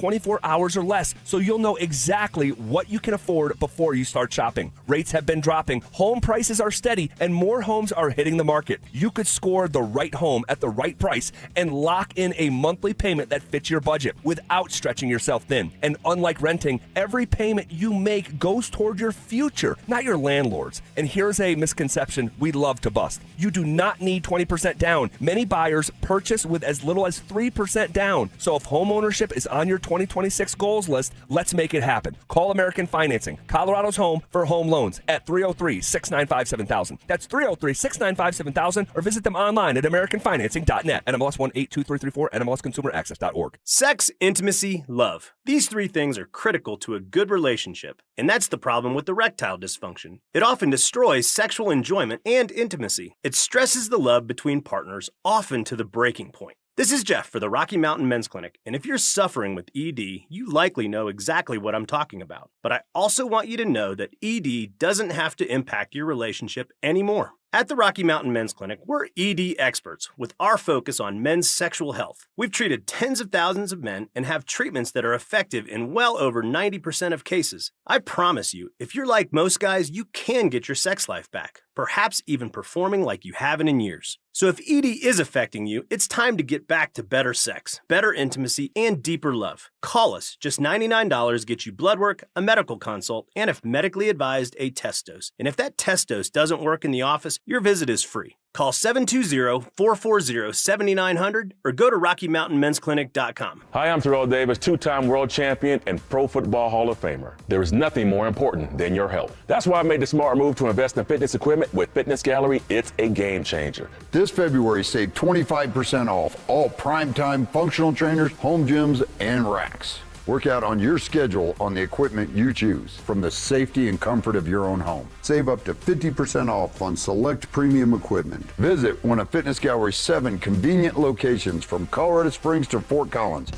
24 hours or less, so you'll know exactly what you can afford before you start shopping. Rates have been dropping, home prices are steady, and more homes are hitting the market. You could score the right home at the right price and lock in a monthly payment that fits your budget without stretching yourself thin. And unlike renting, every payment you make goes toward your future, not your landlord's. And here's a misconception we love to bust. You do not need 20% down. Many buyers purchase with as little as 3% down. So if home ownership is on your 2026 goals list, let's make it happen. Call American Financing, Colorado's home for home loans at 303-695-7000. That's 303-695-7000, or visit them online at americanfinancing.net. NMLS 182334, NMLSconsumeraccess.org. Sex, intimacy, love. These three things are critical to a good relationship, and that's the problem with erectile dysfunction. It often destroys sexual enjoyment and intimacy. It stresses the love between partners, often to the breaking point. This is Jeff for the Rocky Mountain Men's Clinic, and if you're suffering with ED, you likely know exactly what I'm talking about. But I also want you to know that ED doesn't have to impact your relationship anymore. At the Rocky Mountain Men's Clinic, we're ED experts with our focus on men's sexual health. We've treated tens of thousands of men and have treatments that are effective in well over 90% of cases. I promise you, if you're like most guys, you can get your sex life back, perhaps even performing like you haven't in years. So if ED is affecting you, it's time to get back to better sex, better intimacy, and deeper love. Call us. Just $99 gets you blood work, a medical consult, and if medically advised, a test dose. And if that test dose doesn't work in the office, your visit is free. Call 720-440-7900 or go to RockyMountainMen'sClinic.com. Hi, I'm Terrell Davis, two-time world champion and Pro Football Hall of Famer. There is nothing more important than your health. That's why I made the smart move to invest in fitness equipment with Fitness Gallery. It's a game changer. This February, save 25% off all primetime functional trainers, home gyms, and racks. Work out on your schedule on the equipment you choose from the safety and comfort of your own home. Save up to 50% off on select premium equipment. Visit one of Fitness Gallery's 7 convenient locations from Colorado Springs to Fort Collins.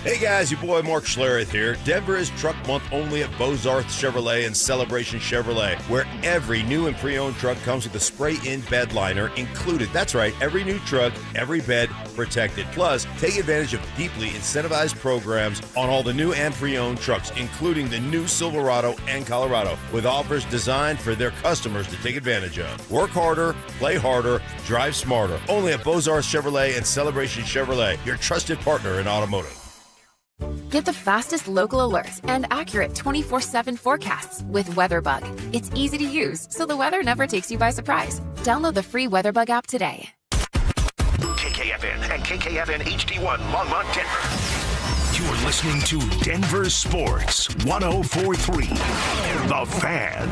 Hey guys, your boy Mark Schlereth here. Denver is Truck Month only at Bozarth Chevrolet and Celebration Chevrolet, where every new and pre-owned truck comes with a spray-in bed liner included. That's right, every new truck, every bed protected. Plus, take advantage of deeply incentivized programs on all the new and pre-owned trucks, including the new Silverado and Colorado, with offers designed for their customers to take advantage of. Work harder, play harder, drive smarter. Only at Bozarth Chevrolet and Celebration Chevrolet, your trusted partner in automotive. Get the fastest local alerts and accurate 24/7 forecasts with WeatherBug. It's easy to use, so the weather never takes you by surprise. Download the free WeatherBug app today. KKFN and KKFN HD1 Longmont, Denver. You're listening to Denver Sports 104.3 The Fan.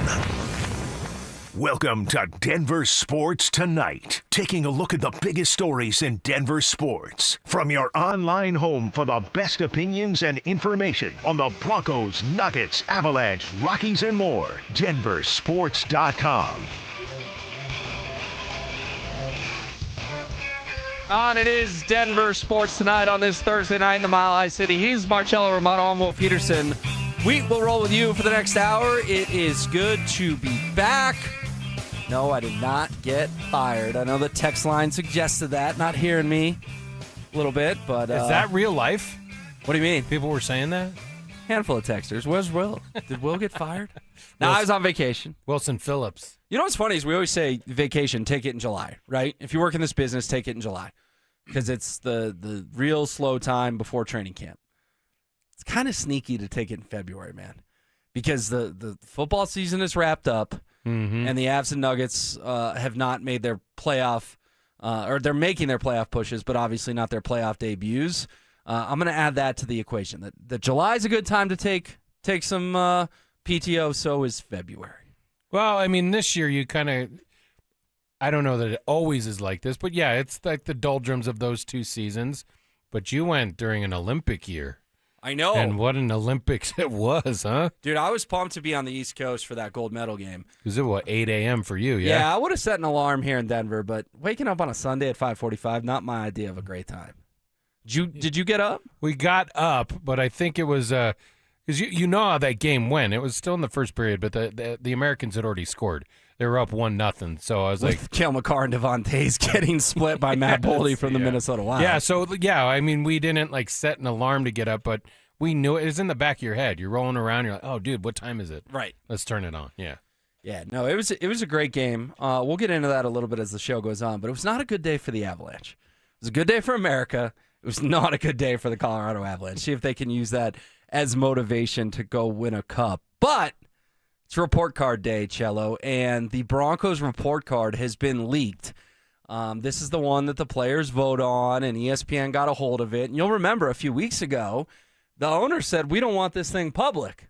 Welcome to Denver Sports Tonight, taking a look at the biggest stories in Denver sports. From your online home for the best opinions and information on the Broncos, Nuggets, Avalanche, Rockies, and more, DenverSports.com. On it is Denver Sports Tonight on this Thursday night in the Mile High City. He's Marcello Romano. I'm Will Peterson. We will roll with you for the next hour. It is good to be back. No, I did not get fired. I know the text line suggested that. Not hearing me a little bit, but... Is that real life? What do you mean? People were saying that? Handful of texters. Where's Will? Did Will get fired? No, I was on vacation. Wilson Phillips. You know what's funny is we always say vacation, take it in July, right? If you work in this business, take it in July. Because it's the real slow time before training camp. It's kind of sneaky to take it in February, man. Because the football season is wrapped up, and the Avs and Nuggets have not made their playoff, or they're making their playoff pushes, but obviously not their playoff debuts. I'm going to add that to the equation. That July is a good time to take some PTO, so is February. Well, I mean, this year you kind of, I don't know that it always is like this, but yeah, it's like the doldrums of those two seasons. But you went during an Olympic year. I know. And what an Olympics it was, huh? Dude, I was pumped to be on the East Coast for that gold medal game. Was it, 8 a.m. for you, yeah? Yeah, I would have set an alarm here in Denver, but waking up on a Sunday at 5:45, not my idea of a great time. Did you get up? We got up, but I think it was because you know how that game went. It was still in the first period, but the Americans had already scored. They were up 1-0, so I was with like... Cale Makar and Devontae's getting split by Matt Boldy from the Minnesota Wild. Yeah, so, I mean, we didn't, set an alarm to get up, but We knew it. It's in the back of your head. You're rolling around. You're like, oh, dude, what time is it? Right. Let's turn it on. Yeah. Yeah, no, it was a great game. We'll get into that a little bit as the show goes on, but it was not a good day for the Avalanche. It was a good day for America. It was not a good day for the Colorado Avalanche. See if they can use that as motivation to go win a cup. But it's report card day, Cello, and the Broncos report card has been leaked. This is the one that the players vote on, and ESPN got a hold of it. And you'll remember a few weeks ago, the owner said, we don't want this thing public.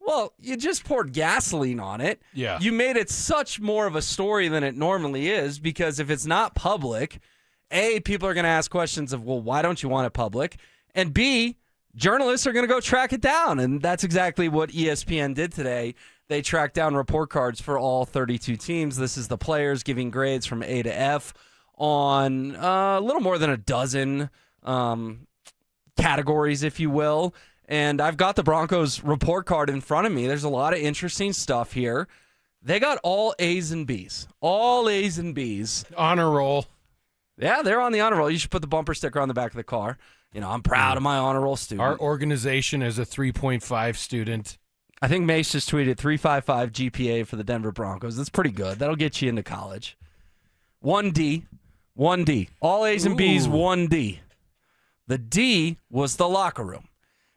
Well, you just poured gasoline on it. Yeah. You made it such more of a story than it normally is, because if it's not public, A, people are going to ask questions of, well, why don't you want it public? And B, journalists are going to go track it down. And that's exactly what ESPN did today. They tracked down report cards for all 32 teams. This is the players giving grades from A to F on a little more than a dozen categories, if you will. And I've got the Broncos report card in front of me. There's a lot of interesting stuff here. They got all A's and B's. All A's and B's. Honor roll. Yeah, they're on the honor roll. You should put the bumper sticker on the back of the car. You know, I'm proud of my honor roll student. Our organization is a 3.5 student. I think Mace just tweeted 3.55 GPA for the Denver Broncos. That's pretty good. That'll get you into college. 1D. All A's and B's, 1D. The D was the locker room.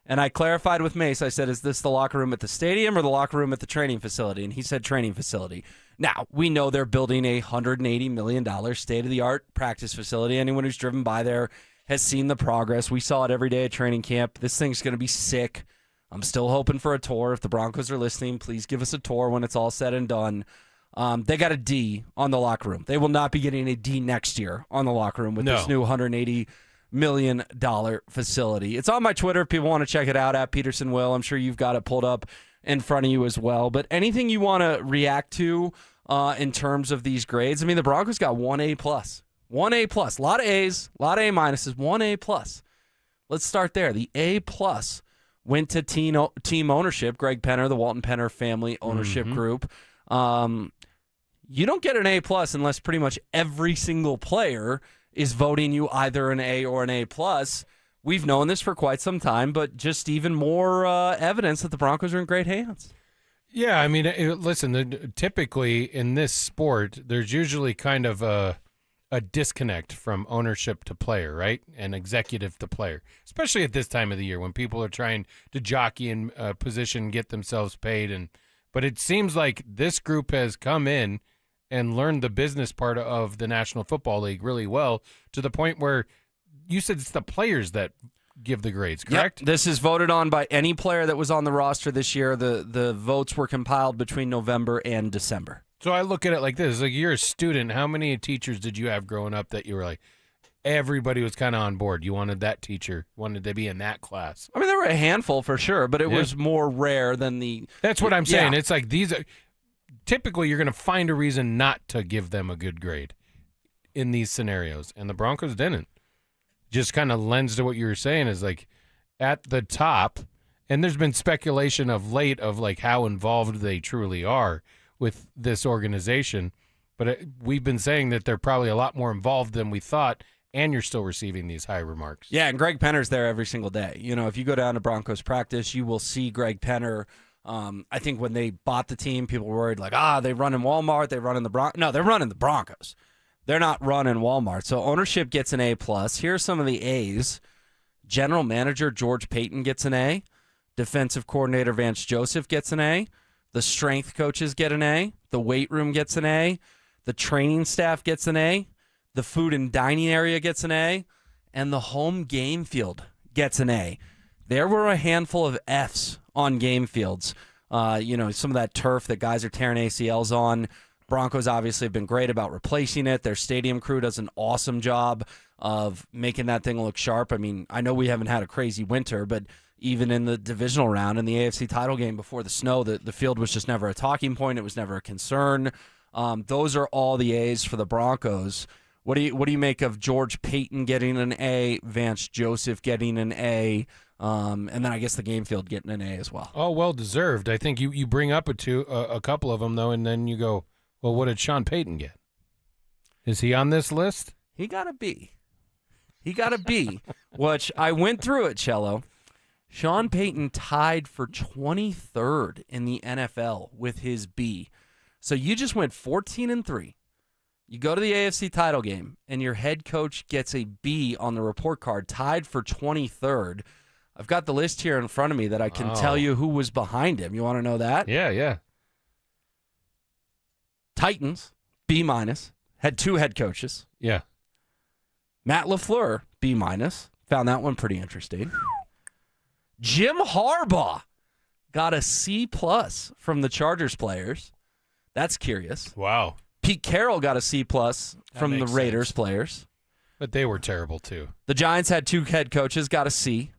And I clarified with Mace. I said, is this the locker room at the stadium or the locker room at the training facility? And he said training facility. Now, we know they're building a $180 million state-of-the-art practice facility. Anyone who's driven by there has seen the progress. We saw it every day at training camp. This thing's going to be sick. I'm still hoping for a tour. If the Broncos are listening, please give us a tour when it's all said and done. They got a D on the locker room. They will not be getting a D next year on the locker room with this new $180 million facility. It's on my Twitter if people want to check it out, at Peterson Will. I'm sure you've got it pulled up in front of you as well. But anything you want to react to in terms of these grades? I mean, the Broncos got 1A+. 1A+. A lot of A's, a lot of A minuses, 1A+. Let's start there. The A+ went to team ownership, Greg Penner, the Walton Penner family ownership group. You don't get an A+ unless pretty much every single player is voting you either an A or an A+. We've known this for quite some time, but just even more evidence that the Broncos are in great hands. Yeah, I mean, listen, typically in this sport, there's usually kind of a disconnect from ownership to player, right? And executive to player, especially at this time of the year when people are trying to jockey in position, get themselves paid. But it seems like this group has come in and learned the business part of the National Football League really well, to the point where you said it's the players that give the grades, correct? Yep. This is voted on by any player that was on the roster this year. The votes were compiled between November and December. So I look at it like this. Like, you're a student. How many teachers did you have growing up that you were like, everybody was kind of on board? You wanted that teacher, wanted to be in that class. I mean, there were a handful for sure, but it was more rare than the... That's what I'm saying. It's like these are... Typically, you're going to find a reason not to give them a good grade in these scenarios, and the Broncos didn't. Just kind of lends to what you were saying, is like at the top, and there's been speculation of late of like how involved they truly are with this organization, but we've been saying that they're probably a lot more involved than we thought, and you're still receiving these high remarks. Yeah, and Greg Penner's there every single day. You know, if you go down to Broncos practice, you will see Greg Penner. I think when they bought the team, people were worried like, they run in Walmart, they run in the Broncos. No, they're running the Broncos. They're not running Walmart. So ownership gets an A+. Here are some of the A's. General manager George Payton gets an A. Defensive coordinator Vance Joseph gets an A. The strength coaches get an A. The weight room gets an A. The training staff gets an A. The food and dining area gets an A. And the home game field gets an A. There were a handful of Fs on game fields. Some of that turf that guys are tearing ACLs on. Broncos obviously have been great about replacing it. Their stadium crew does an awesome job of making that thing look sharp. I mean, I know we haven't had a crazy winter, but even in the divisional round, in the AFC title game before the snow, the field was just never a talking point. It was never a concern. Those are all the A's for the Broncos. What do you make of George Payton getting an A, Vance Joseph getting an A, and then I guess the game field getting an A as well? Oh, well deserved. I think you bring up a couple of them though, and then you go, well, what did Sean Payton get? Is he on this list? He got a B. He got a B, which I went through it, Cello. Sean Payton tied for 23rd in the NFL with his B. So you just went 14-3. You go to the AFC title game, and your head coach gets a B on the report card, tied for 23rd. I've got the list here in front of me that I can tell you who was behind him. You want to know that? Yeah. Titans, B-, had 2 head coaches. Yeah. Matt LaFleur, B-. Found that one pretty interesting. Jim Harbaugh got a C+ from the Chargers players. That's curious. Wow. Pete Carroll got a C+ from the Raiders players. But they were terrible, too. The Giants had 2 head coaches, got a C.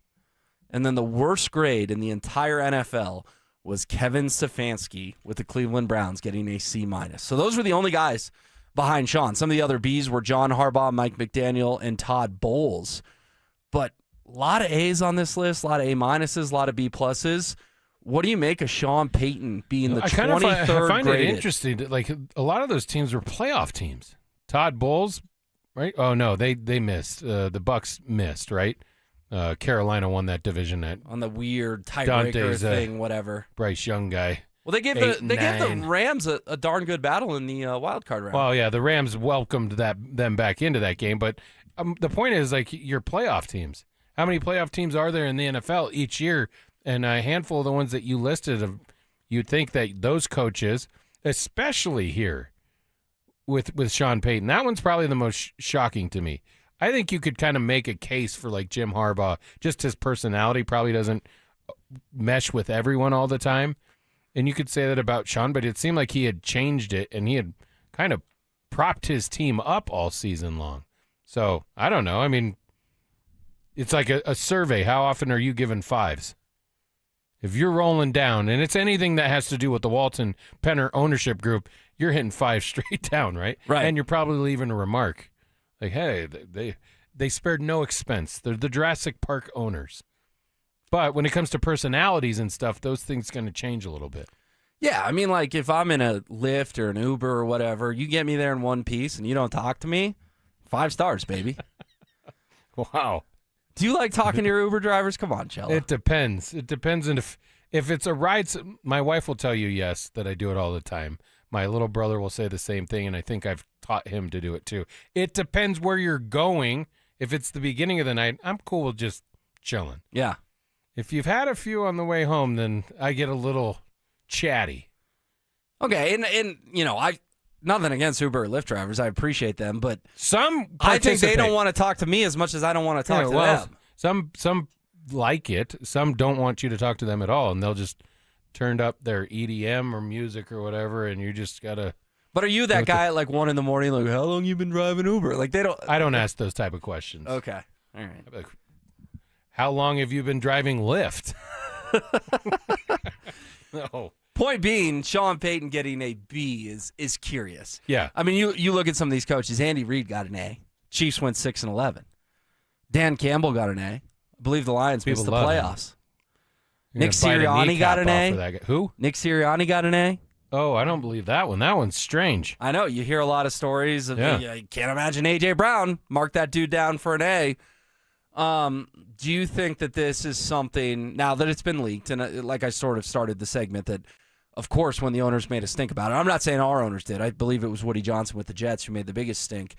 And then the worst grade in the entire NFL was Kevin Stefanski with the Cleveland Browns getting a C-. So those were the only guys behind Sean. Some of the other Bs were John Harbaugh, Mike McDaniel, and Todd Bowles. But a lot of A's on this list, a lot of A-, a lot of B+. What do you make of Sean Payton being the 23rd I find graded? it interesting that, like, a lot of those teams were playoff teams. Todd Bowles, right? Oh, no, they missed. The Bucks missed, right? Carolina won that division On the weird tiebreaker thing, whatever. Bryce Young guy. Well, they gave the Rams a darn good battle in the wild card round. Well, yeah, the Rams welcomed them back into that game, but the point is, like, your playoff teams. How many playoff teams are there in the NFL each year? And a handful of the ones that you listed, you'd think that those coaches, especially here with Sean Payton, that one's probably the most shocking to me. I think you could kind of make a case for, like, Jim Harbaugh. Just his personality probably doesn't mesh with everyone all the time. And you could say that about Sean, but it seemed like he had changed it, and he had kind of propped his team up all season long. So, I don't know. I mean, it's like a survey. How often are you given 5s? If you're rolling down, and it's anything that has to do with the Walton Penner ownership group, you're hitting 5 straight down, right? Right. And you're probably leaving a remark. Like, hey, they spared no expense. They're the Jurassic Park owners. But when it comes to personalities and stuff, those things going to change a little bit. Yeah, I mean, like, if I'm in a Lyft or an Uber or whatever, you get me there in one piece and you don't talk to me, 5 stars, baby. Wow. Do you like talking to your Uber drivers? Come on, Chella. It depends. It depends on if it's a ride. My wife will tell you yes, that I do it all the time. My little brother will say the same thing, and I think I've taught him to do it too. It depends where you're going. If it's the beginning of the night, I'm cool with just chilling. Yeah. If you've had a few on the way home, then I get a little chatty. Okay, and you know, nothing against Uber or Lyft drivers. I appreciate them, but I think they don't want to talk to me as much as I don't want to talk to them. Some like it. Some don't want you to talk to them at all, and they'll just turn up their EDM or music or whatever, and you just gotta. But are you that guy at like 1 a.m, like, how long you been driving Uber? Like, they don't. I don't ask those type of questions. Okay, all right. Like, how long have you been driving Lyft? No. Point being, Sean Payton getting a B is curious. Yeah. I mean, you look at some of these coaches. Andy Reid got an A. Chiefs went 6-11. Dan Campbell got an A. I believe the Lions missed the playoffs. Nick Sirianni got an A. Who? Nick Sirianni got an A. Oh, I don't believe that one. That one's strange. I know. You hear a lot of stories of, you can't imagine A.J. Brown. Mark that dude down for an A. Do you think that this is something, now that it's been leaked, and like I sort of started the segment, that, of course, when the owners made us think about it, I'm not saying our owners did. I believe it was Woody Johnson with the Jets who made the biggest stink.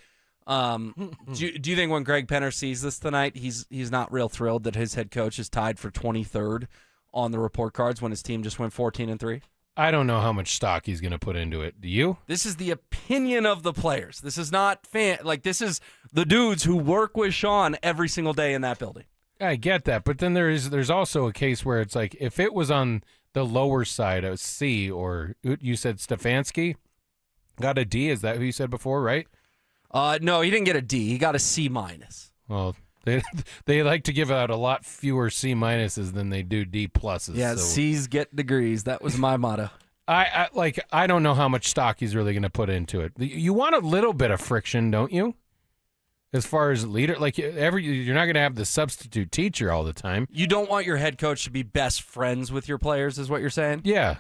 Do you think when Greg Penner sees this tonight, he's not real thrilled that his head coach is tied for 23rd on the report cards when his team just went 14-3? I don't know how much stock he's going to put into it. Do you? This is the opinion of the players. This is not this is the dudes who work with Sean every single day in that building. I get that, but then there's also a case where it's like, if it was on the lower side of C, or you said Stefanski got a D. Is that who you said before, right? No, he didn't get a D. He got a C-. Well, they like to give out a lot fewer C- than they do D+. Yeah, so. C's get degrees. That was my motto. I don't know how much stock he's really going to put into it. You want a little bit of friction, don't you? As far as leader, like you're not going to have the substitute teacher all the time. You don't want your head coach to be best friends with your players, is what you're saying? Yeah.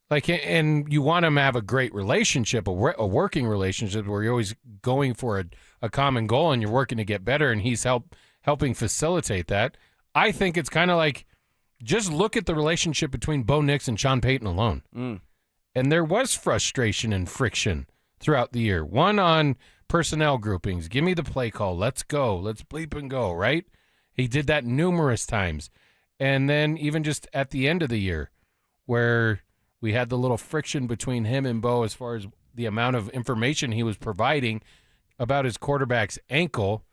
And you want them to have a great relationship, a working relationship where you're always going for a common goal and you're working to get better, and he's helping facilitate that. I think it's kind of like, just look at the relationship between Bo Nix and Sean Payton alone. And there was frustration and friction throughout the year. One on personnel groupings. Give me the play call. Let's go. Let's bleep and go, right? He did that numerous times. And then even just at the end of the year where we had the little friction between him and Bo as far as the amount of information he was providing about his quarterback's ankle,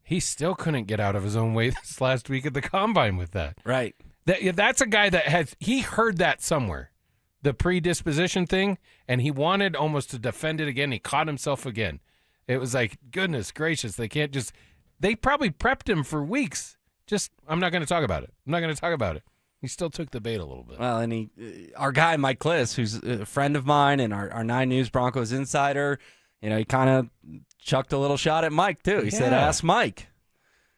he still couldn't get out of his own way this last week at the Combine with that. Right. That's a guy that he heard that somewhere, the predisposition thing, and he wanted almost to defend it again. He caught himself again. It was like, goodness gracious, they probably prepped him for weeks. I'm not going to talk about it. He still took the bait a little bit. Well, and our guy, Mike Kliss, who's a friend of mine and our 9 News Broncos insider, he kind of chucked a little shot at Mike, too. He said, ask Mike.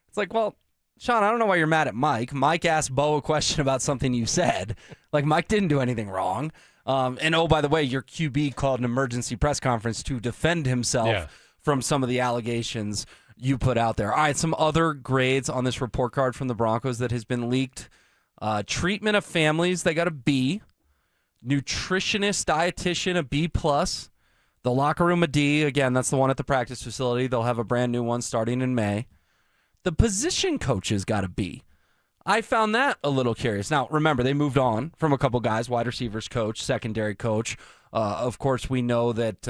It's like, well, Sean, I don't know why you're mad at Mike. Mike asked Bo a question about something you said. Like, Mike didn't do anything wrong. And, oh, by the way, your QB called an emergency press conference to defend himself from some of the allegations you put out there. All right, some other grades on this report card from the Broncos that has been leaked. Treatment of families, they got a B. Nutritionist, dietitian, a B+. The locker room, a D. Again, that's the one at the practice facility. They'll have a brand new one starting in May. The position coaches got a B. I found that a little curious. Now, remember, they moved on from a couple guys, wide receivers coach, secondary coach. Of course, we know that,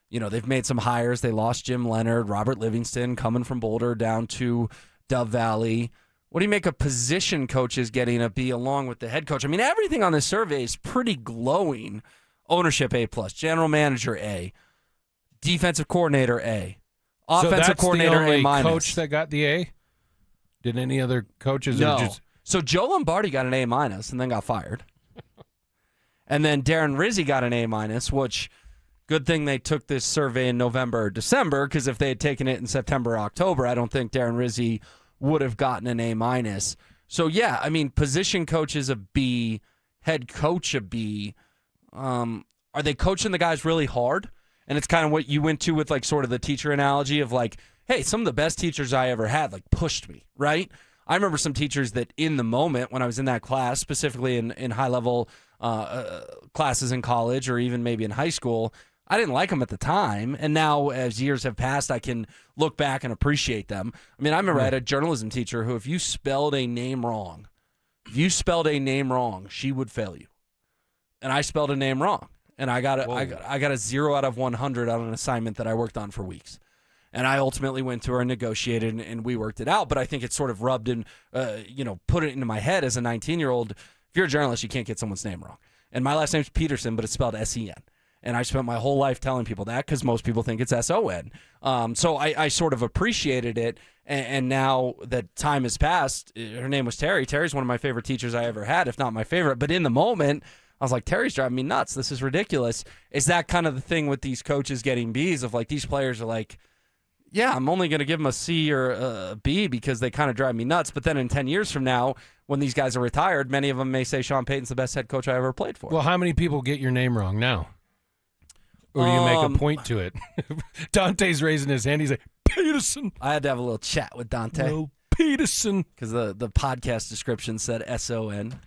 they've made some hires. They lost Jim Leonard, Robert Livingston coming from Boulder down to Dove Valley. What do you make of position coaches getting a B along with the head coach? I mean, everything on this survey is pretty glowing. Ownership, A+. General manager, A. Defensive coordinator, A. Offensive coordinator, A-. So that's the only coach that got the A? Did any other coaches? No. So Joe Lombardi got an A- and then got fired. And then Darren Rizzi got an A-, which, good thing they took this survey in November or December, because if they had taken it in September or October, I don't think Darren Rizzi would have gotten an A-. So, yeah, I mean, position coach is a B, head coach a B. Are they coaching the guys really hard? And it's kind of what you went to with, like, sort of the teacher analogy of, like, hey, some of the best teachers I ever had, like, pushed me, right? I remember some teachers that in the moment when I was in that class, specifically in high-level classes in college or even maybe in high school, I didn't like them at the time. And now as years have passed, I can look back and appreciate them. I mean, I remember I had a journalism teacher who, if you spelled a name wrong, she would fail you. And I spelled a name wrong. And I got a 0 out of 100 on an assignment that I worked on for weeks. And I ultimately went to her and negotiated, and we worked it out. But I think it sort of rubbed in, put it into my head as a 19-year-old. If you're a journalist, you can't get someone's name wrong. And my last name's Peterson, but it's spelled S-E-N. And I spent my whole life telling people that because most people think it's S-O-N. So I sort of appreciated it. And now that time has passed, her name was Terry. Terry's one of my favorite teachers I ever had, if not my favorite. But in the moment, I was like, Terry's driving me nuts. This is ridiculous. Is that kind of the thing with these coaches getting Bs of, like, these players are like, yeah, I'm only going to give them a C or a B because they kind of drive me nuts. But then in 10 years from now, when these guys are retired, many of them may say Sean Payton's the best head coach I ever played for. Well, how many people get your name wrong now? Or do you make a point to it? Dante's raising his hand. He's like, Peterson. I had to have a little chat with Dante. No, Peterson. Because the podcast description said S-O-N.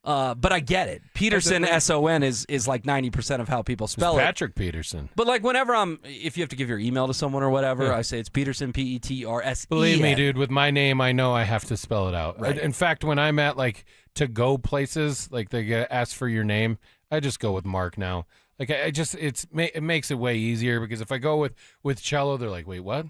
But I get it. Peterson, S-O-N, is like 90% of how people spell it. Patrick Peterson. But like whenever if you have to give your email to someone or whatever, I say it's Peterson, P-E-T-R-S-E-N. Believe me, dude, with my name, I know I have to spell it out. Right. In fact, when I'm at, like, to-go places, like they ask for your name, I just go with Mark now. Like, it makes it way easier because if I go with Cello, they're like, wait, what?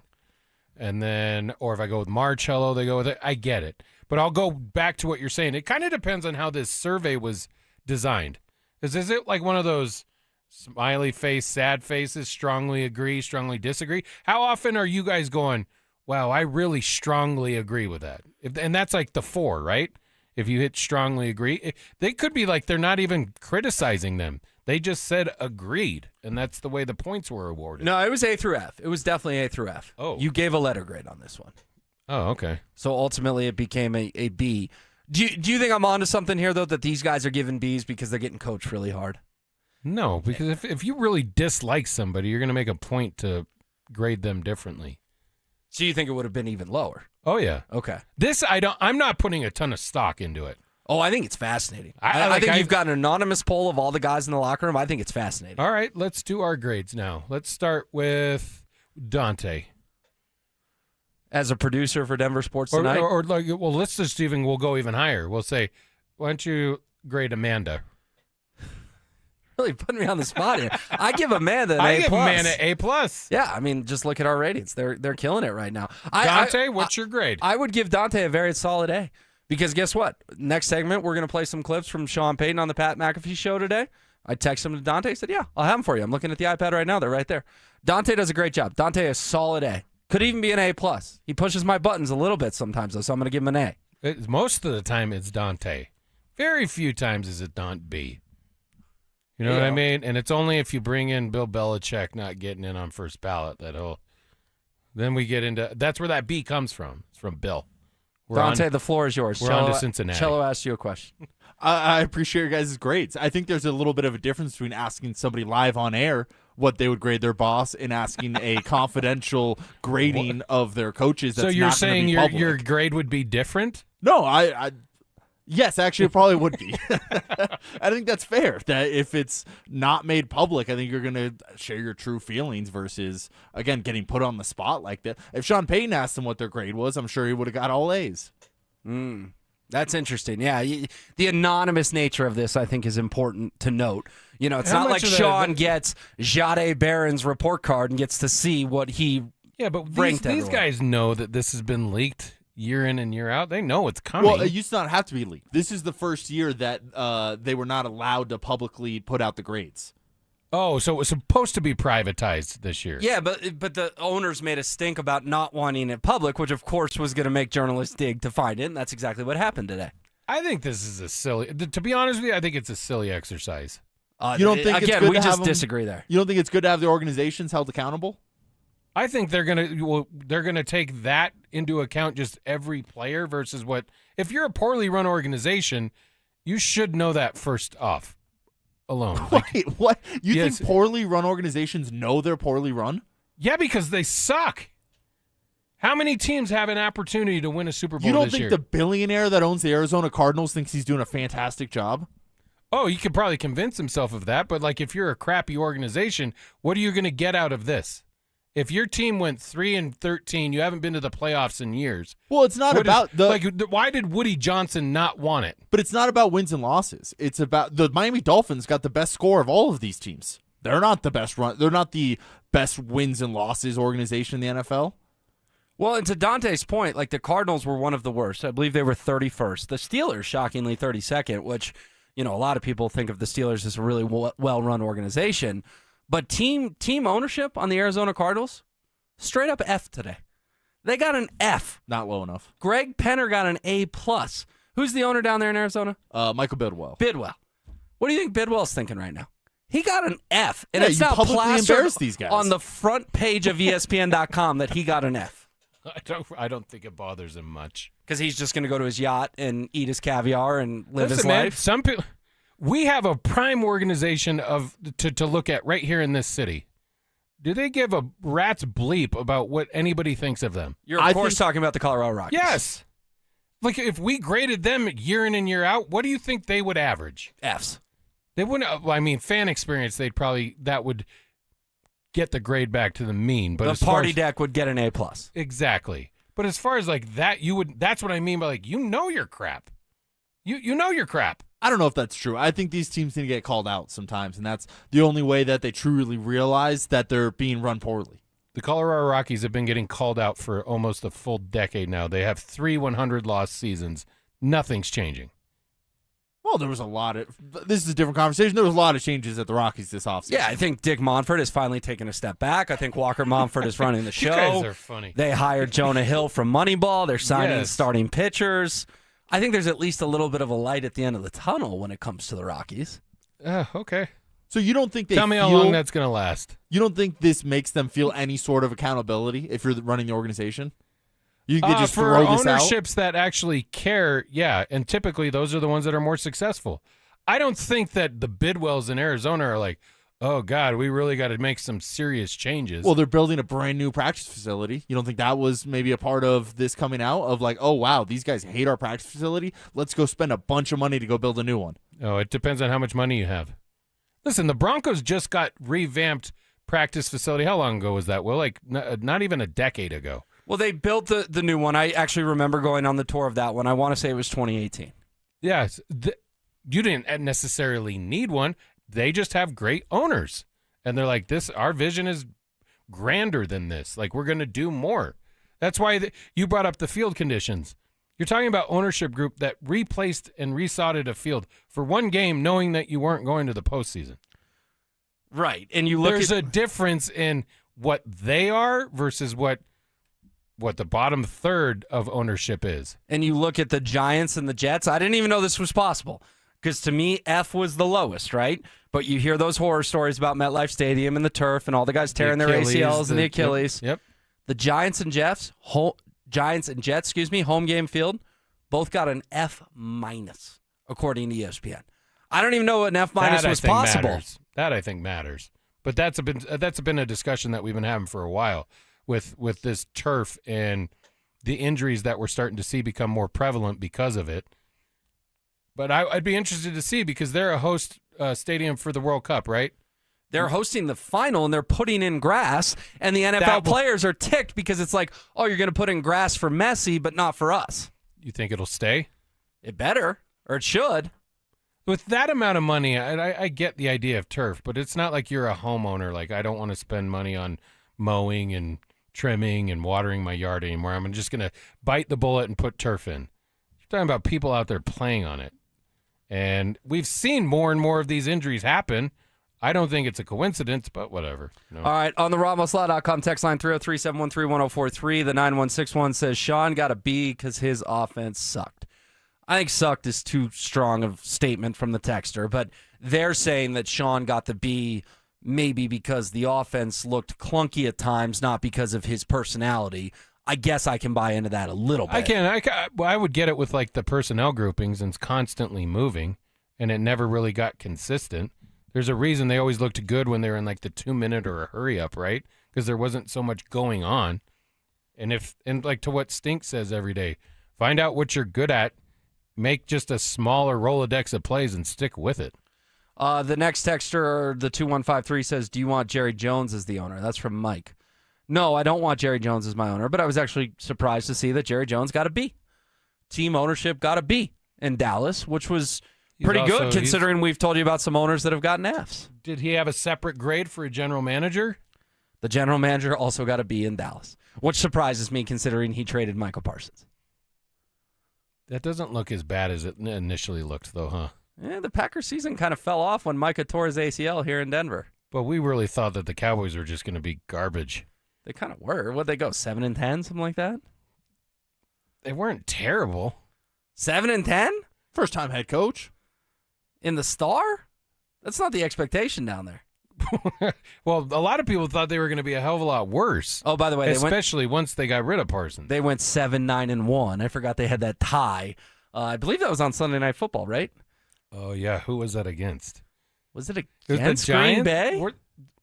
And then, or if I go with Marcello, they go with it. I get it. But I'll go back to what you're saying. It kind of depends on how this survey was designed. Is it like one of those smiley face, sad faces, strongly agree, strongly disagree? How often are you guys going, wow, I really strongly agree with that? And that's like the 4, right? If you hit strongly agree, they could be like they're not even criticizing them. They just said agreed, and that's the way the points were awarded. No, it was A through F. It was definitely A through F. Oh. You gave a letter grade on this one. Oh, okay. So ultimately it became a B. Do you think I'm onto something here, though, that these guys are giving Bs because they're getting coached really hard? No, because if you really dislike somebody, you're going to make a point to grade them differently. So you think it would have been even lower? Oh yeah. Okay. This I'm not putting a ton of stock into it. Oh, I think it's fascinating. I think you've got an anonymous poll of all the guys in the locker room. I think it's fascinating. All right, let's do our grades now. Let's start with Dante. As a producer for Denver Sports Tonight? Let's just we'll go even higher. We'll say, why don't you grade Amanda? Really putting me on the spot here. I give Amanda an A+. I give Amanda A+. Yeah, I mean, just look at our ratings. They're killing it right now. Dante, what's your grade? I would give Dante a very solid A. Because guess what? Next segment, we're going to play some clips from Sean Payton on the Pat McAfee show today. I texted him to Dante. He said, yeah, I'll have them for you. I'm looking at the iPad right now. They're right there. Dante does a great job. Dante is solid A. Could even be an A+. He pushes my buttons a little bit sometimes, though, so I'm going to give him an A. Most of the time, it's Dante. Very few times is it B. You know what I mean? And it's only if you bring in Bill Belichick not getting in on first ballot then we get into – that's where that B comes from. It's from Bill. Dante, the floor is yours. We're on to Cincinnati. Cello asked you a question. I appreciate your guys' grades. I think there's a little bit of a difference between asking somebody live on air what they would grade their boss and asking a confidential grading of their coaches. That's so you're not saying be public. your grade would be different? No, yes, actually, it probably would be. I think that's fair. That if it's not made public, I think you're going to share your true feelings versus, again, getting put on the spot like that. If Sean Payton asked them what their grade was, I'm sure he would have got all A's. That's interesting. Yeah, the anonymous nature of this, I think, is important to note. You know, it's How not like much of Sean gets Jade Barron's report card and gets to see what he ranked these guys know that this has been leaked year in and year out. They know it's coming. Well, it used to not have to be leaked. This is the first year that they were not allowed to publicly put out the grades. Oh, so it was supposed to be privatized this year. Yeah, but the owners made a stink about not wanting it public, which of course was going to make journalists dig to find it, and that's exactly what happened today. I think this is to be honest with you, I think it's a silly exercise. You don't think again, we just disagree there. You don't think it's good to have the organizations held accountable? I think they're gonna take that into account, just every player versus what. If you're a poorly run organization, you should know that first off. Alone. Wait, what? You think poorly run organizations know they're poorly run? Yeah, because they suck. How many teams have an opportunity to win a Super Bowl this year? You don't think the billionaire that owns the Arizona Cardinals thinks he's doing a fantastic job? Oh, he could probably convince himself of that, but like if you're a crappy organization, what are you going to get out of this? If your team went 3-13, you haven't been to the playoffs in years. Well, it's not about why did Woody Johnson not want it? But it's not about wins and losses. It's about the Miami Dolphins got the best score of all of these teams. They're not the best run. They're not the best wins and losses organization in the NFL. Well, and to Dante's point, like the Cardinals were one of the worst. I believe they were 31st. The Steelers, shockingly, 32nd, which, you know, a lot of people think of the Steelers as a really well-run organization. But team ownership on the Arizona Cardinals, straight up F today. They got an F. Not low enough. Greg Penner got an A+. Who's the owner down there in Arizona? Michael Bidwell. Bidwell. What do you think Bidwell's thinking right now? He got an F. And yeah, it's you now publicly embarrass plastered these guys on the front page of ESPN.com that he got an F. I don't think it bothers him much. Because he's just going to go to his yacht and eat his caviar and live his man, life. Some people... We have a prime organization to look at right here in this city. Do they give a rat's bleep about what anybody thinks of them? You're, of course, talking about the Colorado Rockies. Yes. Like, if we graded them year in and year out, what do you think they would average? Fs. They wouldn't. I mean, fan experience, that would get the grade back to the mean. But the party deck would get an A+. Exactly. But as far as like that, that's what I mean by like, you know your crap. You know your crap. I don't know if that's true. I think these teams need to get called out sometimes, and that's the only way that they truly realize that they're being run poorly. The Colorado Rockies have been getting called out for almost a full decade now. They have 3 100-loss seasons. Nothing's changing. Well, there was a lot of – this is a different conversation. There was a lot of changes at the Rockies this offseason. Yeah, I think Dick Monfort has finally taken a step back. I think Walker Monfort is running the show. You guys are funny. They hired Jonah Hill from Moneyball. They're signing starting pitchers. I think there's at least a little bit of a light at the end of the tunnel when it comes to the Rockies. Okay. So you don't think they Tell me how long that's going to last. You don't think this makes them feel any sort of accountability if you're running the organization? You could just throw this out? For ownerships that actually care, yeah, and typically those are the ones that are more successful. I don't think that the Bidwells in Arizona are like, oh, God, we really got to make some serious changes. Well, they're building a brand new practice facility. You don't think that was maybe a part of this coming out of like, oh, wow, these guys hate our practice facility. Let's go spend a bunch of money to go build a new one. Oh, it depends on how much money you have. Listen, the Broncos just got revamped practice facility. How long ago was that, Will? Like not even a decade ago. Well, they built the new one. I actually remember going on the tour of that one. I want to say it was 2018. Yes. You didn't necessarily need one. They just have great owners. And they're like, our vision is grander than this. Like, we're going to do more. That's why you brought up the field conditions. You're talking about ownership group that replaced and resodded a field for one game knowing that you weren't going to the postseason. Right. And you look There's a difference in what they are versus what the bottom third of ownership is. And you look at the Giants and the Jets. I didn't even know this was possible because to me, F was the lowest, right? But you hear those horror stories about MetLife Stadium and the turf and all the guys tearing their ACLs and the Achilles. Yep. The Giants and Jets, home game field, both got an F-, according to ESPN. I don't even know what an F- was possible. That I think matters. But that's been a discussion that we've been having for a while with this turf and the injuries that we're starting to see become more prevalent because of it. But I'd be interested to see because they're a host stadium for the World Cup, right? They're hosting the final, and they're putting in grass, and the NFL players are ticked because it's like, oh, you're going to put in grass for Messi, but not for us. You think it'll stay? It better, or it should. With that amount of money, I get the idea of turf, but it's not like you're a homeowner. Like, I don't want to spend money on mowing and trimming and watering my yard anymore. I'm just going to bite the bullet and put turf in. You're talking about people out there playing on it. And we've seen more and more of these injuries happen. I don't think it's a coincidence, but whatever. No. All right, on the RobMoslaw.com text line 303-713-1043, the 9161 says Sean got a B because his offense sucked. I think sucked is too strong of a statement from the texter, but they're saying that Sean got the B maybe because the offense looked clunky at times, not because of his personality. I guess I can buy into that a little bit. I would get it with like the personnel groupings and it's constantly moving, and it never really got consistent. There's a reason they always looked good when they were in like the 2-minute or a hurry up, right? Because there wasn't so much going on. And like to what Stink says every day, find out what you're good at, make just a smaller Rolodex of plays and stick with it. The next texter, the 2153, says, do you want Jerry Jones as the owner? That's from Mike. No, I don't want Jerry Jones as my owner, but I was actually surprised to see that Jerry Jones got a B. Team ownership got a B in Dallas, which was pretty good considering we've told you about some owners that have gotten Fs. Did he have a separate grade for a general manager? The general manager also got a B in Dallas, which surprises me considering he traded Michael Parsons. That doesn't look as bad as it initially looked, though, huh? Yeah, the Packers season kind of fell off when Micah tore his ACL here in Denver. But we really thought that the Cowboys were just going to be garbage. They kind of were. What'd they go, 7-10, something like that? They weren't terrible. 7-10? First-time head coach. In the Star? That's not the expectation down there. Well, a lot of people thought they were going to be a hell of a lot worse. Oh, by the way, especially once they got rid of Parsons. They went 7-9-1. I forgot they had that tie. I believe that was on Sunday Night Football, right? Oh, yeah. Who was that against? Was it against Green Bay?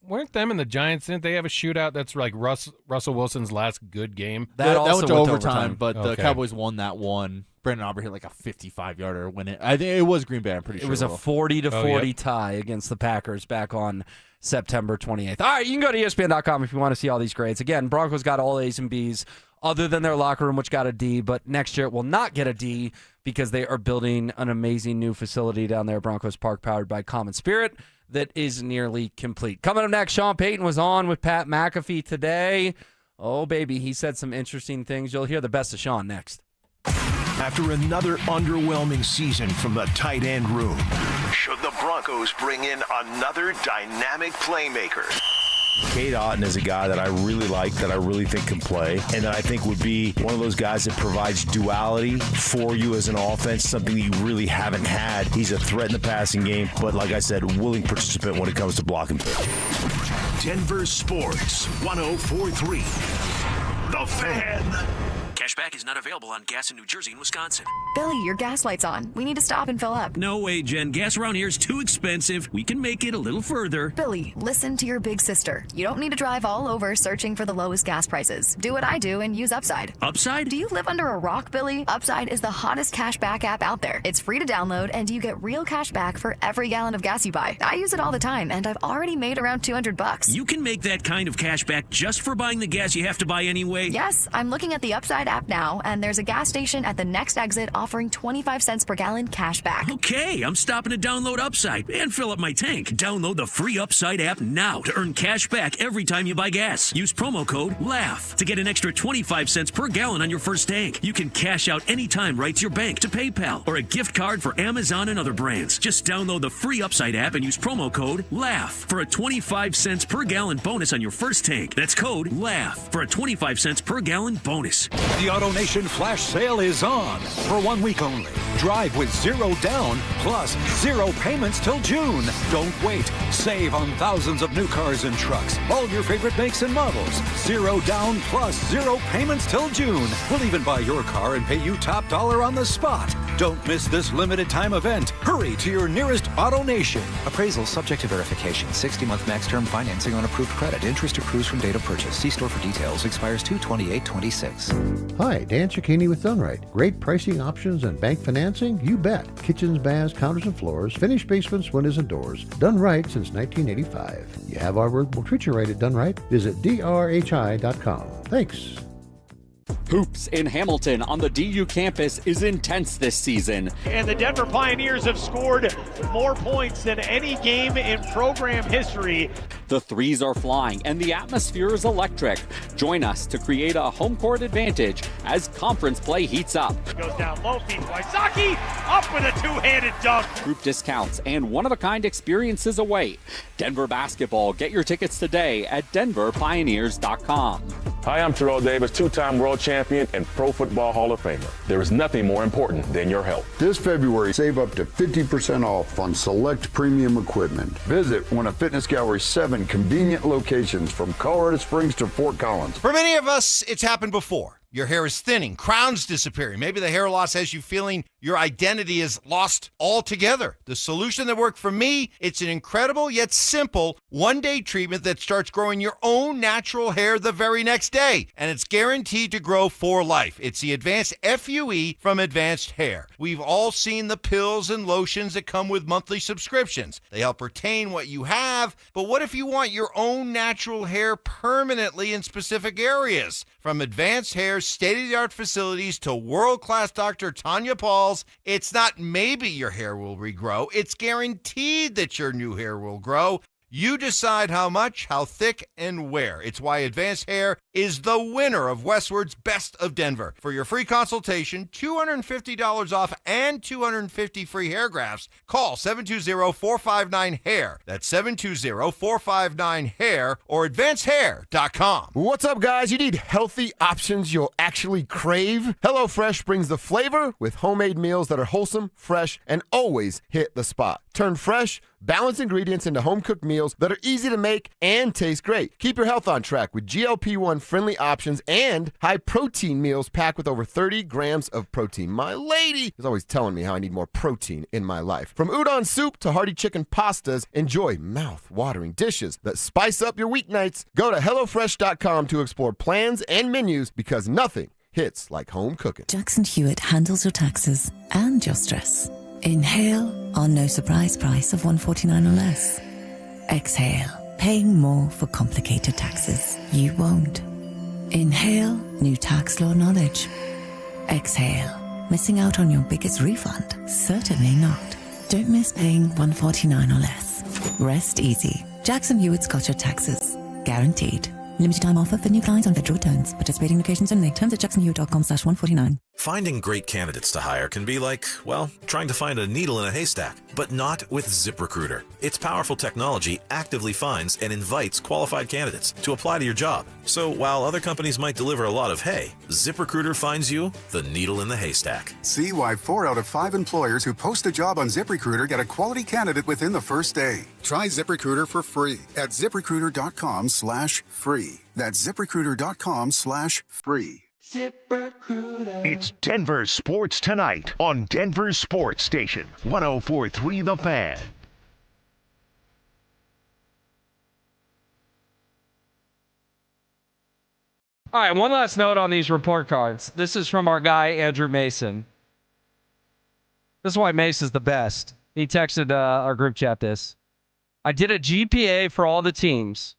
Weren't them and the Giants, didn't they have a shootout that's like Russell Wilson's last good game? That went to overtime, but the Cowboys won that one. Brandon Aubrey hit like a 55-yarder win it. I think it was Green Bay, I'm pretty sure. It was a 40-40 tie against the Packers back on September 28th. All right, you can go to ESPN.com if you want to see all these grades. Again, Broncos got all A's and B's other than their locker room, which got a D, but next year it will not get a D because they are building an amazing new facility down there at Broncos Park powered by Common Spirit that is nearly complete. Coming up next, Sean Payton was on with Pat McAfee today. Oh, baby, he said some interesting things. You'll hear the best of Sean next. After another underwhelming season from the tight end room, should the Broncos bring in another dynamic playmaker? Cade Otton is a guy that I really like, that I really think can play, and that I think would be one of those guys that provides duality for you as an offense, something that you really haven't had. He's a threat in the passing game, but like I said, willing participant when it comes to blocking. Denver Sports 104.3. The Fan. Cashback is not available on gas in New Jersey and Wisconsin. Billy, your gas light's on. We need to stop and fill up. No way, Jen. Gas around here is too expensive. We can make it a little further. Billy, listen to your big sister. You don't need to drive all over searching for the lowest gas prices. Do what I do and use Upside. Upside? Do you live under a rock, Billy? Upside is the hottest cashback app out there. It's free to download, and you get real cash back for every gallon of gas you buy. I use it all the time, and I've already made around $200. You can make that kind of cash back just for buying the gas you have to buy anyway? Yes, I'm looking at the Upside app now, and there's a gas station at the next exit offering 25 cents per gallon cash back. Okay, I'm stopping to download Upside and fill up my tank. Download the free Upside app now to earn cash back every time you buy gas. Use promo code LAUGH to get an extra 25 cents per gallon on your first tank. You can cash out anytime right to your bank, to PayPal, or a gift card for Amazon and other brands. Just download the free Upside app and use promo code LAUGH for a 25 cents per gallon bonus on your first tank. That's code LAUGH for a 25 cents per gallon bonus. The AutoNation flash sale is on for 1 week only. Drive with 0 down plus 0 payments till June. Don't wait. Save on thousands of new cars and trucks. All your favorite makes and models. 0 down plus 0 payments till June. We'll even buy your car and pay you top dollar on the spot. Don't miss this limited time event. Hurry to your nearest AutoNation. Appraisal subject to verification. 60-month max term financing on approved credit. Interest accrues from date of purchase. See store for details. Expires 2/28/26. Hi, Dan Cicchini with Dunright. Great pricing options and bank financing? You bet. Kitchens, baths, counters, and floors. Finished basements, windows, and doors. Done right since 1985. You have our word, we'll treat you right at Done Right. Visit drhi.com. Thanks. Hoops in Hamilton on the DU campus is intense this season. And the Denver Pioneers have scored more points than any game in program history. The threes are flying and the atmosphere is electric. Join us to create a home court advantage as conference play heats up. Goes down low, feeds Wysocki, up with a two-handed dunk. Group discounts and one-of-a-kind experiences await. Denver basketball. Get your tickets today at DenverPioneers.com. Hi, I'm Terrell Davis, two-time world champion and Pro Football Hall of Famer. There is nothing more important than your health. This February, save up to 50% off on select premium equipment. Visit one of Fitness Gallery's 7 convenient locations from Colorado Springs to Fort Collins. For many of us, it's happened before. Your hair is thinning, crowns disappearing. Maybe the hair loss has you feeling your identity is lost altogether. The solution that worked for me, it's an incredible yet simple one-day treatment that starts growing your own natural hair the very next day. And it's guaranteed to grow for life. It's the Advanced FUE from Advanced Hair. We've all seen the pills and lotions that come with monthly subscriptions. They help retain what you have, but what if you want your own natural hair permanently in specific areas? From Advanced Hair's state-of-the-art facilities to world-class Dr. Tanya Paul's, it's not maybe your hair will regrow, it's guaranteed that your new hair will grow. You decide how much, how thick, and where. It's why Advanced Hair is the winner of Westward's Best of Denver. For your free consultation, $250 off and 250 free hair grafts, call 720-459-HAIR. That's 720-459-HAIR or advancedhair.com. What's up, guys? You need healthy options you'll actually crave? HelloFresh brings the flavor with homemade meals that are wholesome, fresh, and always hit the spot. Turn fresh, balanced ingredients into home-cooked meals that are easy to make and taste great. Keep your health on track with GLP-1 friendly options and high-protein meals packed with over 30 grams of protein. My lady is always telling me how I need more protein in my life. From udon soup to hearty chicken pastas, enjoy mouth-watering dishes that spice up your weeknights. Go to HelloFresh.com to explore plans and menus because nothing hits like home cooking. Jackson Hewitt handles your taxes and your stress. Inhale on no surprise price of $149 or less. Exhale, paying more for complicated taxes. You won't. Inhale, new tax law knowledge. Exhale, missing out on your biggest refund? Certainly not. Don't miss paying $149 or less. Rest easy. Jackson Hewitt's got your taxes. Guaranteed. Limited time offer for new clients on federal returns. Participating locations only. Terms at jacksonhewitt.com/149. Finding great candidates to hire can be like, well, trying to find a needle in a haystack, but not with ZipRecruiter. Its powerful technology actively finds and invites qualified candidates to apply to your job. So while other companies might deliver a lot of hay, ZipRecruiter finds you the needle in the haystack. See why 4 out of 5 employers who post a job on ZipRecruiter get a quality candidate within the first day. Try ZipRecruiter for free at ZipRecruiter.com/free. That's ZipRecruiter.com/free. It's Denver Sports Tonight on Denver Sports Station 104.3 The Fan. All right, one last note on these report cards. This is from our guy, Andrew Mason. This is why Mace is the best. He texted our group chat this. I did a GPA for all the teams,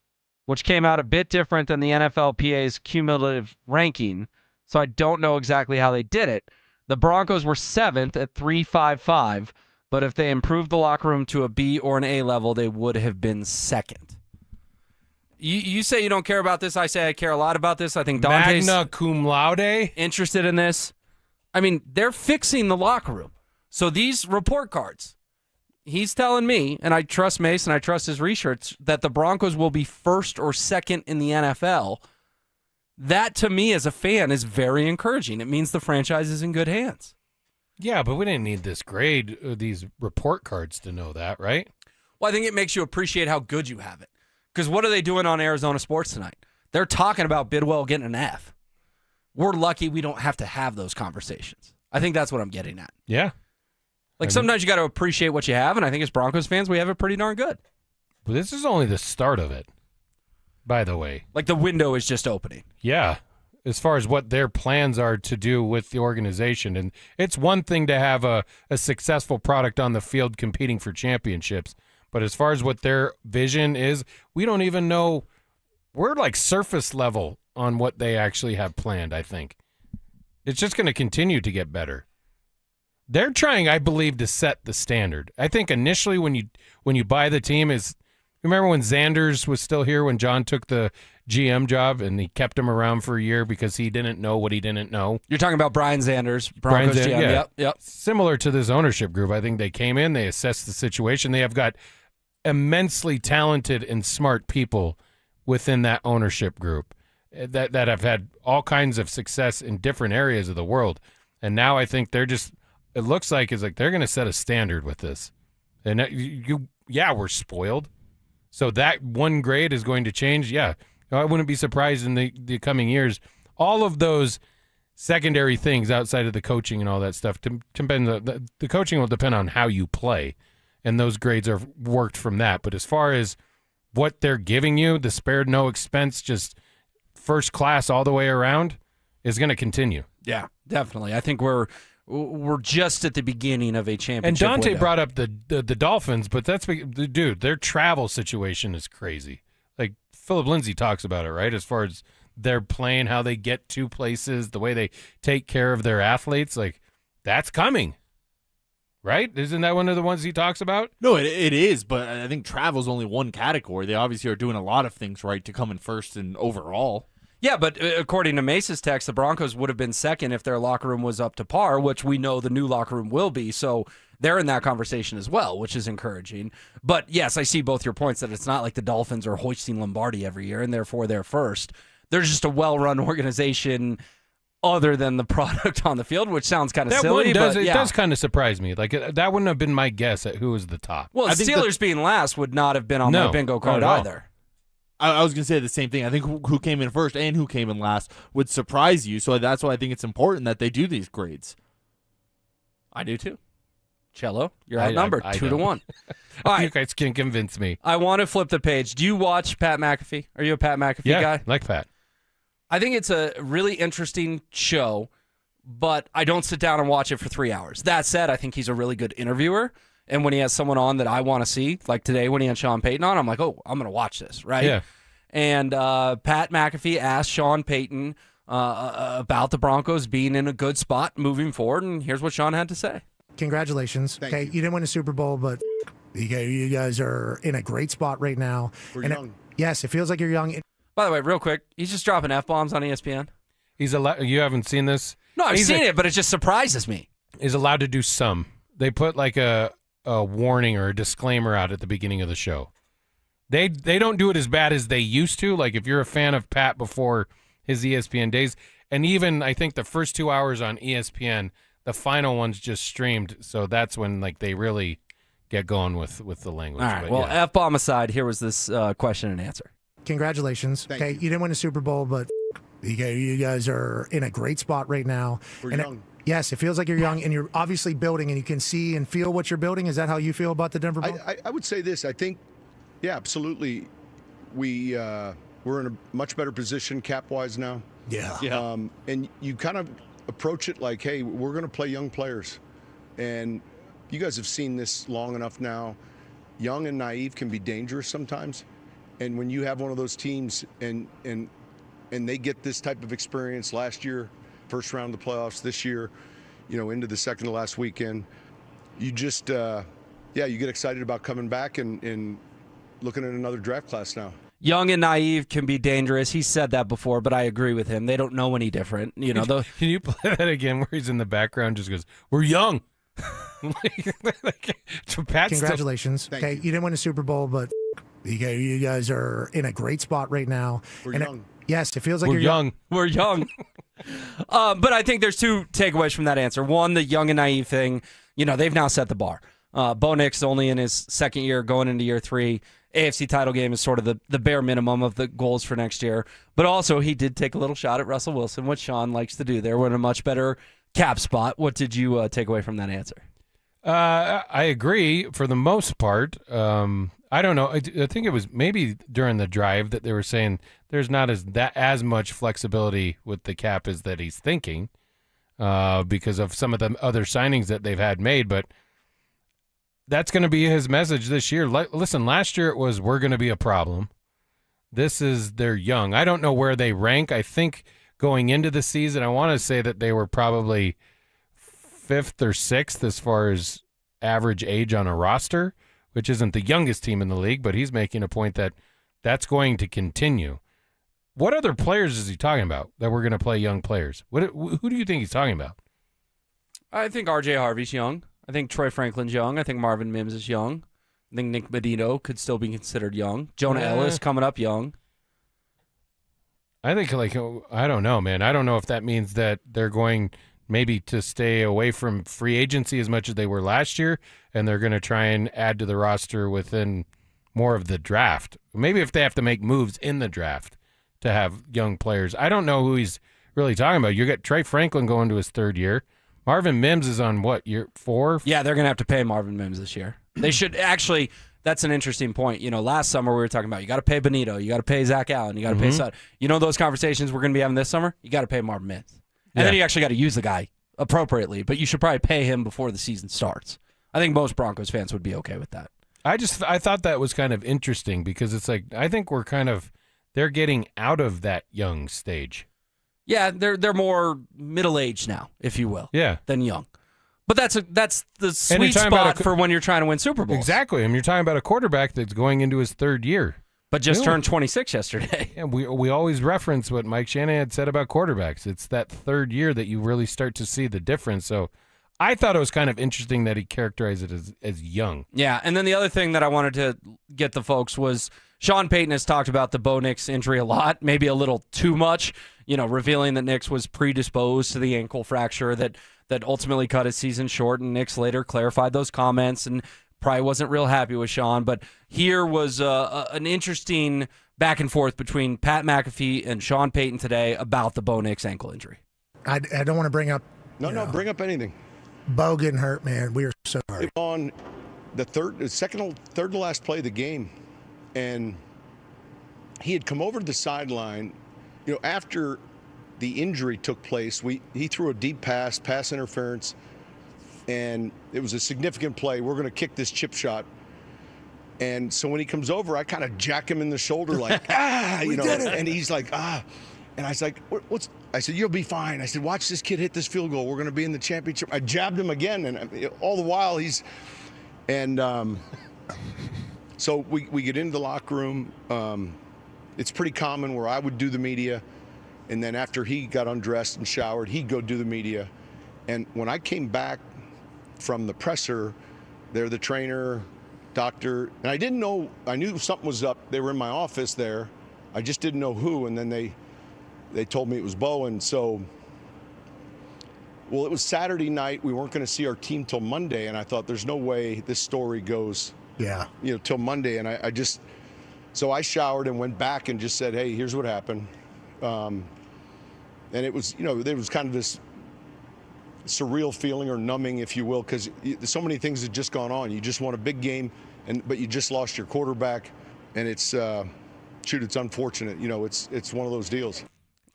which came out a bit different than the NFLPA's cumulative ranking, so I don't know exactly how they did it. The Broncos were 7th at 355, but if they improved the locker room to a B or an A level, they would have been 2nd. You say you don't care about this. I say I care a lot about this. I think Dante's Magna cum laude interested in this. I mean, they're fixing the locker room. So these report cards, he's telling me, and I trust Mace and I trust his research, that the Broncos will be 1st or 2nd in the NFL. That, to me, as a fan, is very encouraging. It means the franchise is in good hands. Yeah, but we didn't need this grade, these report cards to know that, right? Well, I think it makes you appreciate how good you have it. Because what are they doing on Arizona Sports tonight? They're talking about Bidwell getting an F. We're lucky we don't have to have those conversations. I think that's what I'm getting at. Yeah. Like, sometimes you got to appreciate what you have, and I think as Broncos fans, we have it pretty darn good. But this is only the start of it, by the way. Like, the window is just opening. Yeah, as far as what their plans are to do with the organization. And it's one thing to have a successful product on the field competing for championships. But as far as what their vision is, we don't even know. We're like surface level on what they actually have planned, I think. It's just going to continue to get better. They're trying, I believe, to set the standard. I think initially when you buy the team is, remember when Xanders was still here when John took the GM job and he kept him around for a year because he didn't know what he didn't know? You're talking about Brian Xanders, Broncos GM. Yeah. Yep. Similar to this ownership group. I think they came in, they assessed the situation. They have got immensely talented and smart people within that ownership group that have had all kinds of success in different areas of the world. And now I think they're just, it looks like it's like they're going to set a standard with this. And we're spoiled. So that one grade is going to change. Yeah, I wouldn't be surprised in the coming years. All of those secondary things outside of the coaching and all that stuff, the coaching will depend on how you play. And those grades are worked from that. But as far as what they're giving you, the spared no expense, just first class all the way around, is going to continue. Yeah, definitely. I think we're just at the beginning of a championship. And Dante window. brought up the Dolphins, but dude, their travel situation is crazy. Like Philip Lindsay talks about it, right? As far as their plane, how they get to places, the way they take care of their athletes, like that's coming. Right? Isn't that one of the ones he talks about? No, it is, but I think travel's only one category. They obviously are doing a lot of things right to come in first and overall. Yeah, but according to Mace's text, the Broncos would have been 2nd if their locker room was up to par, which we know the new locker room will be. So they're in that conversation as well, which is encouraging. But yes, I see both your points that it's not like the Dolphins are hoisting Lombardi every year, and therefore they're first. They're just a well-run organization other than the product on the field, which sounds kind of silly. It does kind of surprise me. Like that wouldn't have been my guess at who was the top. Well, the Steelers being last would not have been on my bingo card either. I was going to say the same thing. I think who came in first and who came in last would surprise you. So that's why I think it's important that they do these grades. I do too. Cello, you're outnumbered 2-1. All right. You guys can convince me. I want to flip the page. Do you watch Pat McAfee? Are you a Pat McAfee guy? Yeah, like Pat. I think it's a really interesting show, but I don't sit down and watch it for 3 hours. That said, I think he's a really good interviewer. And when he has someone on that I want to see, like today when he had Sean Payton on, I'm like, oh, I'm going to watch this, right? Yeah. And Pat McAfee asked Sean Payton about the Broncos being in a good spot moving forward, and here's what Sean had to say. Congratulations. You didn't win a Super Bowl, but you guys are in a great spot right now. We're young. Yes, it feels like you're young. By the way, real quick, he's just dropping F-bombs on ESPN. You haven't seen this? No, I've seen it, but it just surprises me. He's allowed to do some. They put like a warning or a disclaimer out at the beginning of the show. They don't do it as bad as they used to. Like if you're a fan of Pat before his ESPN days, and even I think the first 2 hours on ESPN, the final one's just streamed, so that's when like they really get going with the language. All right, but, well, yeah. F-bomb aside, here was this question and answer. Congratulations. You didn't win a Super Bowl, but You guys are in a great spot right now. We're And young. Yes, it feels like you're young, and you're obviously building, and you can see and feel what you're building. Is that how you feel about the Denver Broncos? I would say this. I think, yeah, absolutely. We're in a much better position cap-wise now. Yeah. And you kind of approach it like, hey, we're going to play young players. And you guys have seen this long enough now. Young and naive can be dangerous sometimes. And when you have one of those teams and they get this type of experience last year, first round of the playoffs, this year, into the second to last weekend, you just, you get excited about coming back and looking at another draft class now. Young and naive can be dangerous. He said that before, but I agree with him. They don't know any different. Can you play that again where he's in the background just goes, we're young. Congratulations. Okay, you didn't win a Super Bowl, but you guys are in a great spot right now. We're young. Yes, it feels like We're you're young. We're young. But I think there's two takeaways from that answer. One, the young and naive thing, they've now set the bar. Bo Nix only in his second year, going into year 3. AFC title game is sort of the bare minimum of the goals for next year. But also, he did take a little shot at Russell Wilson, which Sean likes to do there. We're in a much better cap spot. What did you take away from that answer? I agree for the most part. I don't know. I think it was maybe during the drive that they were saying there's not as much flexibility with the cap as that he's thinking because of some of the other signings that they've had made. But that's going to be his message this year. Listen, last year it was we're going to be a problem. This is they're young. I don't know where they rank. I think going into the season, I want to say that they were probably 5th or 6th as far as average age on a roster, which isn't the youngest team in the league, but he's making a point that that's going to continue. What other players is he talking about that we're going to play young players? Who do you think he's talking about? I think R.J. Harvey's young. I think Troy Franklin's young. I think Marvin Mims is young. I think Nick Medino could still be considered young. Jonah Ellis coming up young. I think, I don't know, man. I don't know if that means that they're going maybe to stay away from free agency as much as they were last year, and they're going to try and add to the roster within more of the draft. Maybe if they have to make moves in the draft to have young players. I don't know who he's really talking about. You got Trey Franklin going to his 3rd year. Marvin Mims is on what, year 4? Yeah, they're going to have to pay Marvin Mims this year. They should actually. That's an interesting point. Last summer we were talking about you got to pay Benito, you got to pay Zach Allen, you got to pay Sutton. Those conversations we're going to be having this summer. You got to pay Marvin Mims, and then you actually got to use the guy appropriately. But you should probably pay him before the season starts. I think most Broncos fans would be okay with that. I thought that was kind of interesting because it's like I think they're getting out of that young stage. Yeah, they're more middle-aged now, if you will. Yeah, than young. But that's the sweet spot for when you're trying to win Super Bowls. Exactly. I mean, you're talking about a quarterback that's going into his 3rd year. But just turned 26 yesterday. Yeah, we always reference what Mike Shanahan said about quarterbacks. It's that 3rd year that you really start to see the difference. So I thought it was kind of interesting that he characterized it as young. Yeah, and then the other thing that I wanted to get the folks was Sean Payton has talked about the Bo Nix injury a lot, maybe a little too much, revealing that Nix was predisposed to the ankle fracture that ultimately cut his season short, and Nix later clarified those comments and probably wasn't real happy with Sean. But here was an interesting back and forth between Pat McAfee and Sean Payton today about the Bo Nix ankle injury. I don't want to bring up... bring up anything. Bo getting hurt, man. We are so hurt. On the third to last play of the game, and he had come over to the sideline, after the injury took place. He threw a deep pass interference, and it was a significant play. We're going to kick this chip shot. And so when he comes over, I kind of jack him in the shoulder like, and he's like, And I was like, I said, you'll be fine. I said, watch this kid hit this field goal. We're going to be in the championship. I jabbed him again, and all the while so we get into the locker room. It's pretty common where I would do the media, and then after he got undressed and showered, he'd go do the media. And when I came back from the presser, they're the trainer, doctor, and I didn't know, I knew something was up. They were in my office there. I just didn't know who, and then they told me it was Bo. And so, well, it was Saturday night. We weren't going to see our team till Monday, and I thought there's no way this story goes till Monday. And so I showered and went back and just said, hey, here's what happened. And it was, there was kind of this surreal feeling or numbing, if you will, because so many things had just gone on. You just won a big game, but you just lost your quarterback, and it's it's unfortunate. It's one of those deals.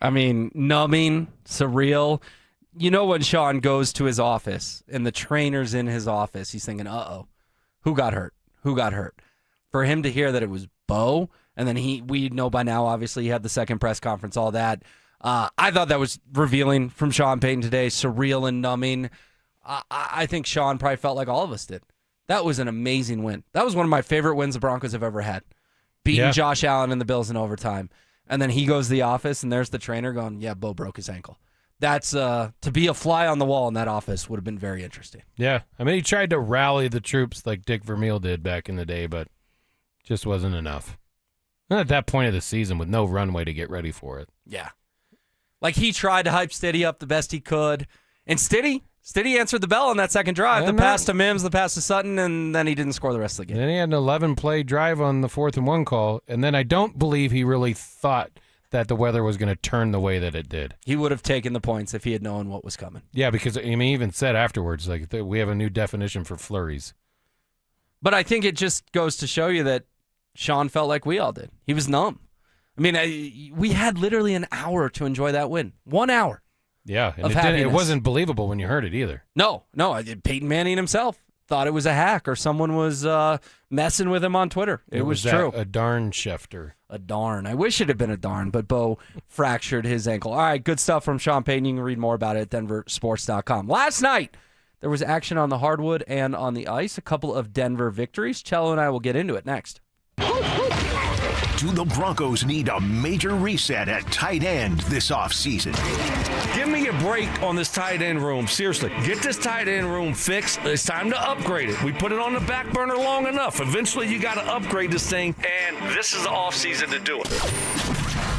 I mean, numbing, surreal. When Sean goes to his office and the trainer's in his office, he's thinking, uh-oh, who got hurt? Who got hurt? For him to hear that it was Bo, and then we know by now, obviously, he had the second press conference, all that. I thought that was revealing from Sean Payton today, surreal and numbing. I think Sean probably felt like all of us did. That was an amazing win. That was one of my favorite wins the Broncos have ever had. Beating Josh Allen and the Bills in overtime. And then he goes to the office, and there's the trainer going, yeah, Bo broke his ankle. That's, to be a fly on the wall in that office would have been very interesting. Yeah. I mean, he tried to rally the troops like Dick Vermeil did back in the day, but just wasn't enough. Not at that point of the season with no runway to get ready for it. Yeah. Like, he tried to hype Stiddy up the best he could. And Stiddy answered the bell on that second drive. The pass to Mims, the pass to Sutton, and then he didn't score the rest of the game. And then he had an 11-play drive on the 4th-and-1 call, and then I don't believe he really thought that the weather was going to turn the way that it did. He would have taken the points if he had known what was coming. Yeah, because he even said afterwards, like, we have a new definition for flurries. But I think it just goes to show you that Sean felt like we all did. He was numb. I mean, we had literally an hour to enjoy that win. 1 hour. Yeah, and it wasn't believable when you heard it either. No. Peyton Manning himself thought it was a hack or someone was messing with him on Twitter. It was true. A darn Schefter. A darn. I wish it had been a darn, but Bo fractured his ankle. All right, good stuff from Sean Payton. You can read more about it at DenverSports.com. Last night, there was action on the hardwood and on the ice. A couple of Denver victories. Cello and I will get into it next. Do the Broncos need a major reset at tight end this offseason? Give me a break on this tight end room. Seriously, get this tight end room fixed. It's time to upgrade it. We put it on the back burner long enough. Eventually, you got to upgrade this thing, and this is the offseason to do it.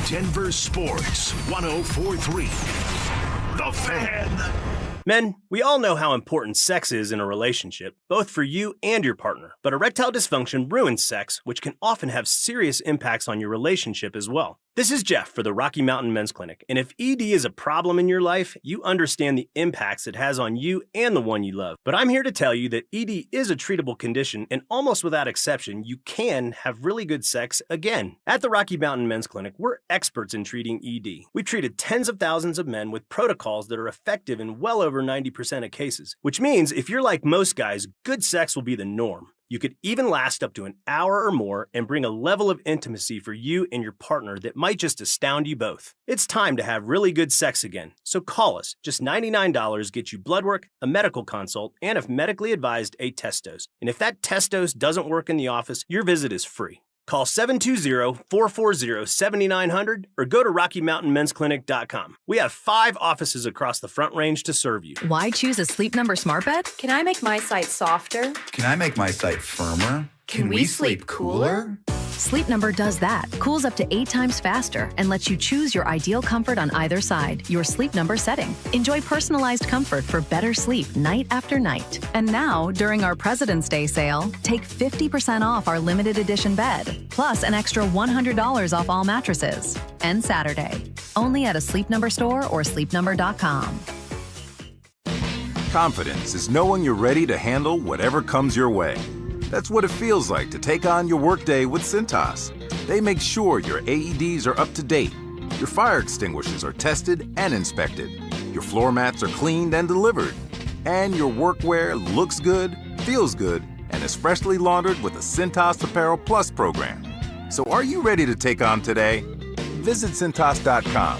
Denver Sports 104.3. The Fan. Men, we all know how important sex is in a relationship, both for you and your partner. But erectile dysfunction ruins sex, which can often have serious impacts on your relationship as well. This is Jeff for the Rocky Mountain Men's Clinic, and if ED is a problem in your life, you understand the impacts it has on you and the one you love. But I'm here to tell you that ED is a treatable condition, and almost without exception, you can have really good sex again. At the Rocky Mountain Men's Clinic, we're experts in treating ED. We've treated tens of thousands of men with protocols that are effective in well over 90% of cases, which means if you're like most guys, good sex will be the norm. You could even last up to an hour or more and bring a level of intimacy for you and your partner that might just astound you both. It's time to have really good sex again, so call us. Just $99 gets you blood work, a medical consult, and if medically advised, a test dose. And if that test dose doesn't work in the office, your visit is free. Call 720-440-7900 or go to RockyMountainMen'sClinic.com. We have 5 offices across the Front Range to serve you. Why choose a Sleep Number smart bed? Can I make my site softer? Can I make my site firmer? Can we sleep cooler? Sleep Number does that. Cools up to 8 times faster and lets you choose your ideal comfort on either side. Your Sleep Number setting. Enjoy personalized comfort for better sleep night after night. And now, during our President's Day sale, take 50% off our limited edition bed, plus an extra $100 off all mattresses. And Saturday. Only at a Sleep Number store or sleepnumber.com. Confidence is knowing you're ready to handle whatever comes your way. That's what it feels like to take on your workday with Cintas. They make sure your AEDs are up to date, your fire extinguishers are tested and inspected, your floor mats are cleaned and delivered, and your workwear looks good, feels good, and is freshly laundered with the Cintas Apparel Plus program. So are you ready to take on today? Visit Cintas.com.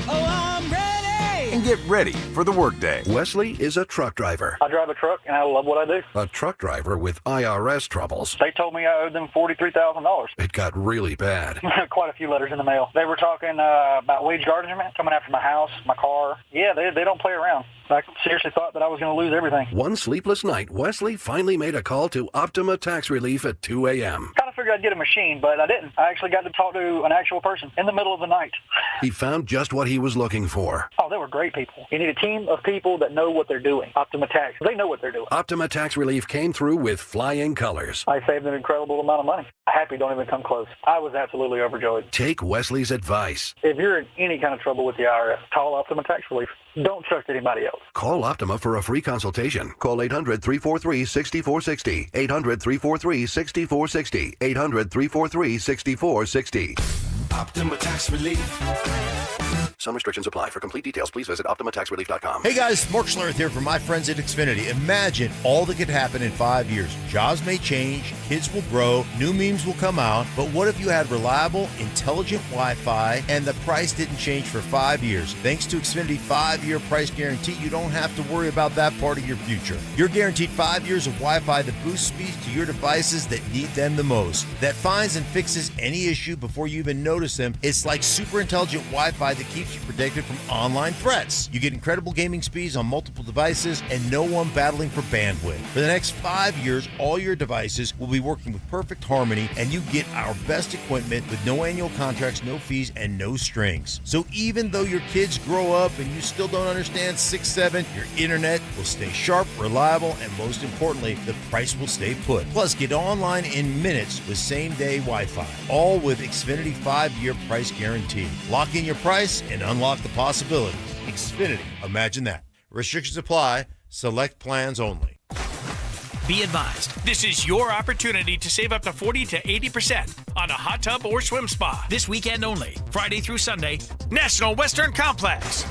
And get ready for the workday. Wesley is a truck driver. I drive a truck, and I love what I do. A truck driver with IRS troubles. They told me I owed them $43,000. It got really bad. Quite a few letters in the mail. They were talking about wage garnishment, coming after my house, my car. Yeah, they don't play around. I seriously thought that I was going to lose everything. One sleepless night, Wesley finally made a call to Optima Tax Relief at 2 a.m. Kind of figured figured I'd get a machine, but I didn't. I actually got to talk to an actual person in the middle of the night. He found just what he was looking for. Oh, they were great people. You need a team of people that know what they're doing. Optima Tax, they know what they're doing. Optima Tax Relief came through with flying colors. I saved an incredible amount of money. Happy don't even come close. I was absolutely overjoyed. Take Wesley's advice. If you're in any kind of trouble with the IRS, call Optima Tax Relief. Don't trust anybody else. Call Optima for a free consultation. Call 800-343-6460. 800-343-6460. 800-343-6460. Optima Tax Relief. Some restrictions apply. For complete details, please visit OptimaTaxRelief.com. Hey guys, Mark Schlereth here from my friends at Xfinity. Imagine all that could happen in 5 years. Jobs may change, kids will grow, new memes will come out, but what if you had reliable, intelligent Wi-Fi and the price didn't change for 5 years? Thanks to Xfinity 5-year price guarantee, you don't have to worry about that part of your future. You're guaranteed 5 years of Wi-Fi that boosts speeds to your devices that need them the most, that finds and fixes any issue before you even notice them. It's like super intelligent Wi-Fi that keeps you protected from online threats. You get incredible gaming speeds on multiple devices and no one battling for bandwidth. For the next 5 years, all your devices will be working with perfect harmony, and you get our best equipment with no annual contracts, no fees, and no strings. So even though your kids grow up and you still don't understand 6-7, your internet will stay sharp, reliable, and most importantly, the price will stay put. Plus, get online in minutes with same-day Wi-Fi, all with Xfinity 5-year price guarantee. Lock in your price and unlock the possibilities. Xfinity. Imagine that. Restrictions apply. Select plans only. Be advised, this is your opportunity to save up to 40 to 80% on a hot tub or swim spa. This weekend only, Friday through Sunday, National Western Complex.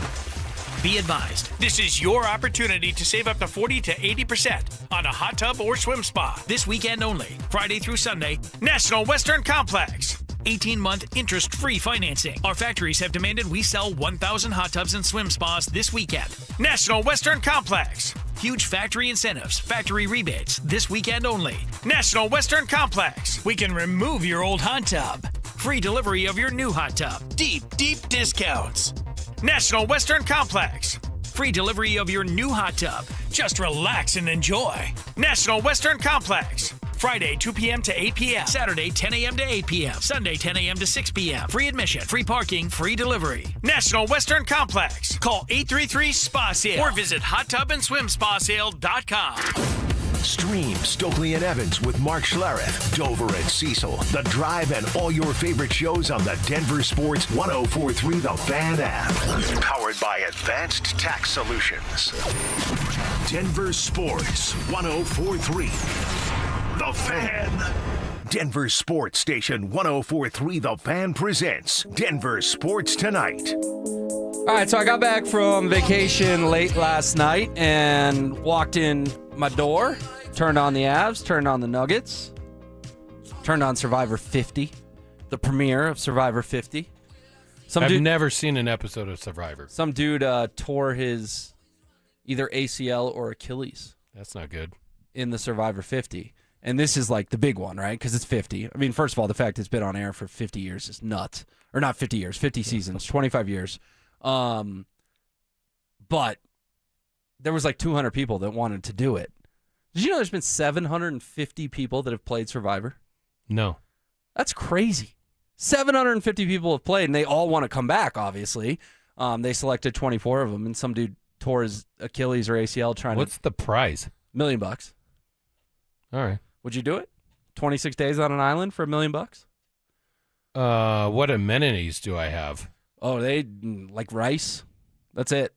Be advised, this is your opportunity to save up to 40 to 80% on a hot tub or swim spa. This weekend only, Friday through Sunday, National Western Complex. 18-month interest-free financing. Our factories have demanded we sell 1,000 hot tubs and swim spas this weekend. National Western Complex. Huge factory incentives, factory rebates, this weekend only. National Western Complex. We can remove your old hot tub. Free delivery of your new hot tub. Deep, deep discounts. National Western Complex. Free delivery of your new hot tub. Just relax and enjoy. National Western Complex. Friday, 2 p.m. to 8 p.m. Saturday, 10 a.m. to 8 p.m. Sunday, 10 a.m. to 6 p.m. Free admission, free parking, free delivery. National Western Complex. Call 833-SPA-SALE or visit hottubandSwimSpaSale.com. Stream Stokely and Evans with Mark Schlereth, Dover and Cecil, The Drive, and all your favorite shows on the Denver Sports 104.3 The Fan app. Powered by Advanced Tax Solutions. Denver Sports 104.3 The Fan. Denver Sports Station 104.3 The Fan presents Denver Sports Tonight. All right, so I got back from vacation late last night and walked in my door, turned on the Avs, turned on the Nuggets, turned on Survivor 50, the premiere of Survivor 50. I've never seen an episode of Survivor. Some dude tore his either ACL or Achilles. That's not good. In the Survivor 50. And this is like the big one, right? Because it's 50. I mean, first of all, the fact it's been on air for 50 years is nuts. Or not 50 years, 50 seasons, 25 years. But there was like 200 people that wanted to do it. Did you know there's been 750 people that have played Survivor? No. That's crazy. 750 people have played, and they all want to come back, obviously. They selected 24 of them, and some dude tore his Achilles or ACL trying What's the prize? $1 million. All right. Would you do it? 26 days on an island for $1 million? What amenities do I have? Oh, they like rice. That's it.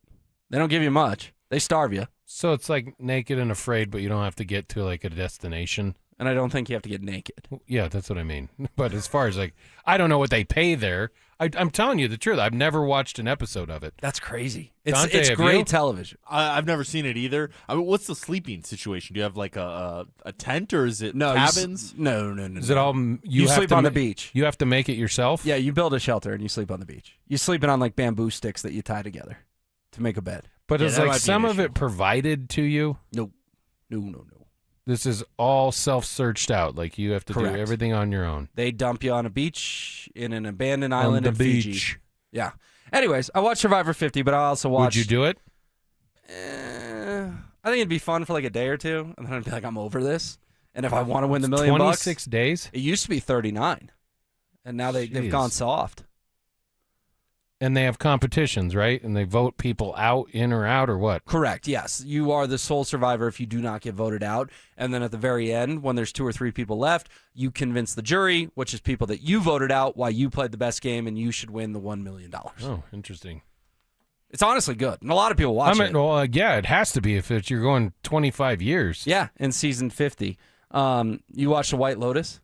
They don't give you much. They starve you. So it's like Naked and Afraid, but you don't have to get to like a destination. And I don't think you have to get naked. Yeah, that's what I mean. But as far as like, I don't know what they pay there. I'm telling you the truth. I've never watched an episode of it. That's crazy. It's Dante, great television. I've never seen it either. I mean, what's the sleeping situation? Do you have like a tent or is it cabins? No. Is it all you sleep on the beach? You have to make it yourself? Yeah, you build a shelter and you sleep on the beach. You're sleeping on like bamboo sticks that you tie together to make a bed. But is like some of it provided to you? No. This is all self-searched out. Like you have to do everything on your own. They dump you on a beach in an abandoned island on the in beach. Fiji. Yeah. Anyways, I watched Survivor 50, but I also watched... Would you do it? I think it'd be fun for like a day or two, and then I'd be like, I'm over this. And if I want to win the $1 million, 26 days? It used to be 39, and now they've gone soft. And they have competitions, right? And they vote people out, in or out, or what? Correct, yes. You are the sole survivor if you do not get voted out. And then at the very end, when there's 2 or 3 people left, you convince the jury, which is people that you voted out, why you played the best game and you should win the $1 million. Oh, interesting. It's honestly good. And a lot of people watch it. Well, yeah, it has to be if you're going 25 years. Yeah, in season 50. You watched The White Lotus?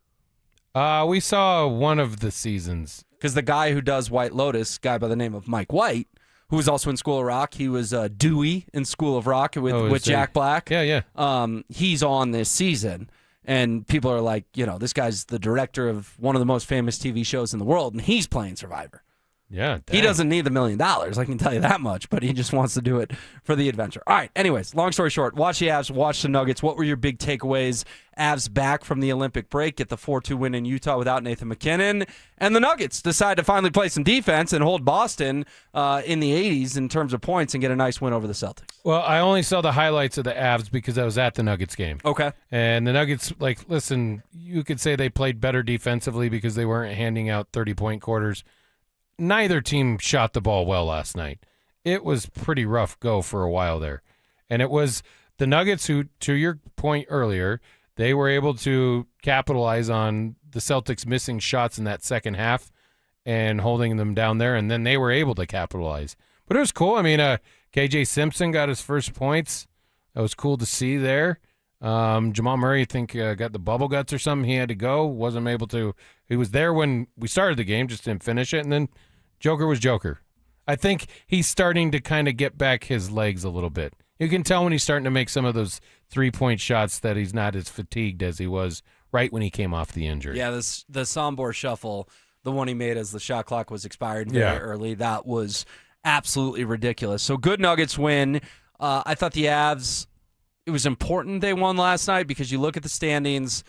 We saw one of the seasons. Because the guy who does White Lotus, guy by the name of Mike White, who was also in School of Rock, he was Dewey in School of Rock with Jack Black. Yeah. He's on this season, and people are like, this guy's the director of one of the most famous TV shows in the world, and he's playing Survivor. Yeah, He doesn't need the $1 million, I can tell you that much, but he just wants to do it for the adventure. All right, anyways, long story short, watch the Avs, watch the Nuggets. What were your big takeaways? Avs back from the Olympic break, get the 4-2 win in Utah without Nathan McKinnon, and the Nuggets decide to finally play some defense and hold Boston in the 80s in terms of points and get a nice win over the Celtics. Well, I only saw the highlights of the Avs because I was at the Nuggets game. Okay. And the Nuggets, listen, you could say they played better defensively because they weren't handing out 30-point quarters. Neither team shot the ball well last night. It was pretty rough go for a while there. And it was the Nuggets who, to your point earlier, they were able to capitalize on the Celtics missing shots in that second half and holding them down there, and then they were able to capitalize. But it was cool. I mean, KJ Simpson got his first points. That was cool to see there. Jamal Murray, I think, got the bubble guts or something. He had to go. Wasn't able to. He was there when we started the game, just didn't finish it. And then Joker was Joker. I think he's starting to kind of get back his legs a little bit. You can tell when he's starting to make some of those 3-point shots that he's not as fatigued as he was right when he came off the injury. Yeah, the Sombor shuffle, the one he made as the shot clock was expired very early, that was absolutely ridiculous. So good Nuggets win. I thought the Avs, it was important they won last night because you look at the standings,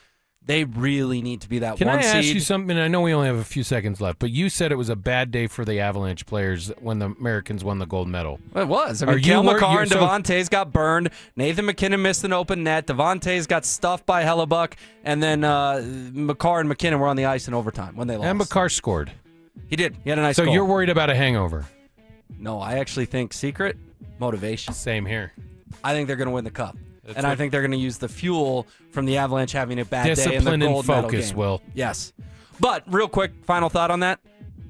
they really need to be that Can one I seed. ask you something? I know we only have a few seconds left, but you said it was a bad day for the Avalanche players when the Americans won the gold medal. It was. I mean, Cale Makar and Devontae's got burned. Nathan McKinnon missed an open net. Devontae's got stuffed by Hellebuck. And then Makar and McKinnon were on the ice in overtime when they lost. And Makar scored. He did. He had a nice goal. So you're worried about a hangover? No, I actually think secret motivation. Same here. I think they're going to win the cup. And I think they're going to use the fuel from the Avalanche having a bad day in the gold medal game. Will. Yes. But real quick, final thought on that.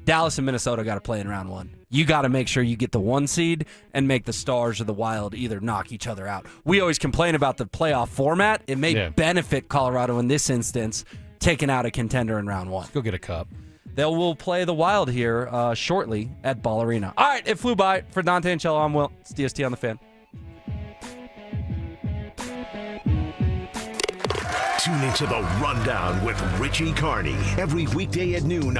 Dallas and Minnesota got to play in round one. You got to make sure you get the 1 seed and make the Stars or the Wild either knock each other out. We always complain about the playoff format. It may benefit Colorado in this instance, taking out a contender in round one. Let's go get a cup. They will play the Wild here shortly at Ball Arena. All right, it flew by. For Dante and Cello, I'm Will. It's DST on the Fan. Tune into The Rundown with Richie Carney every weekday at noon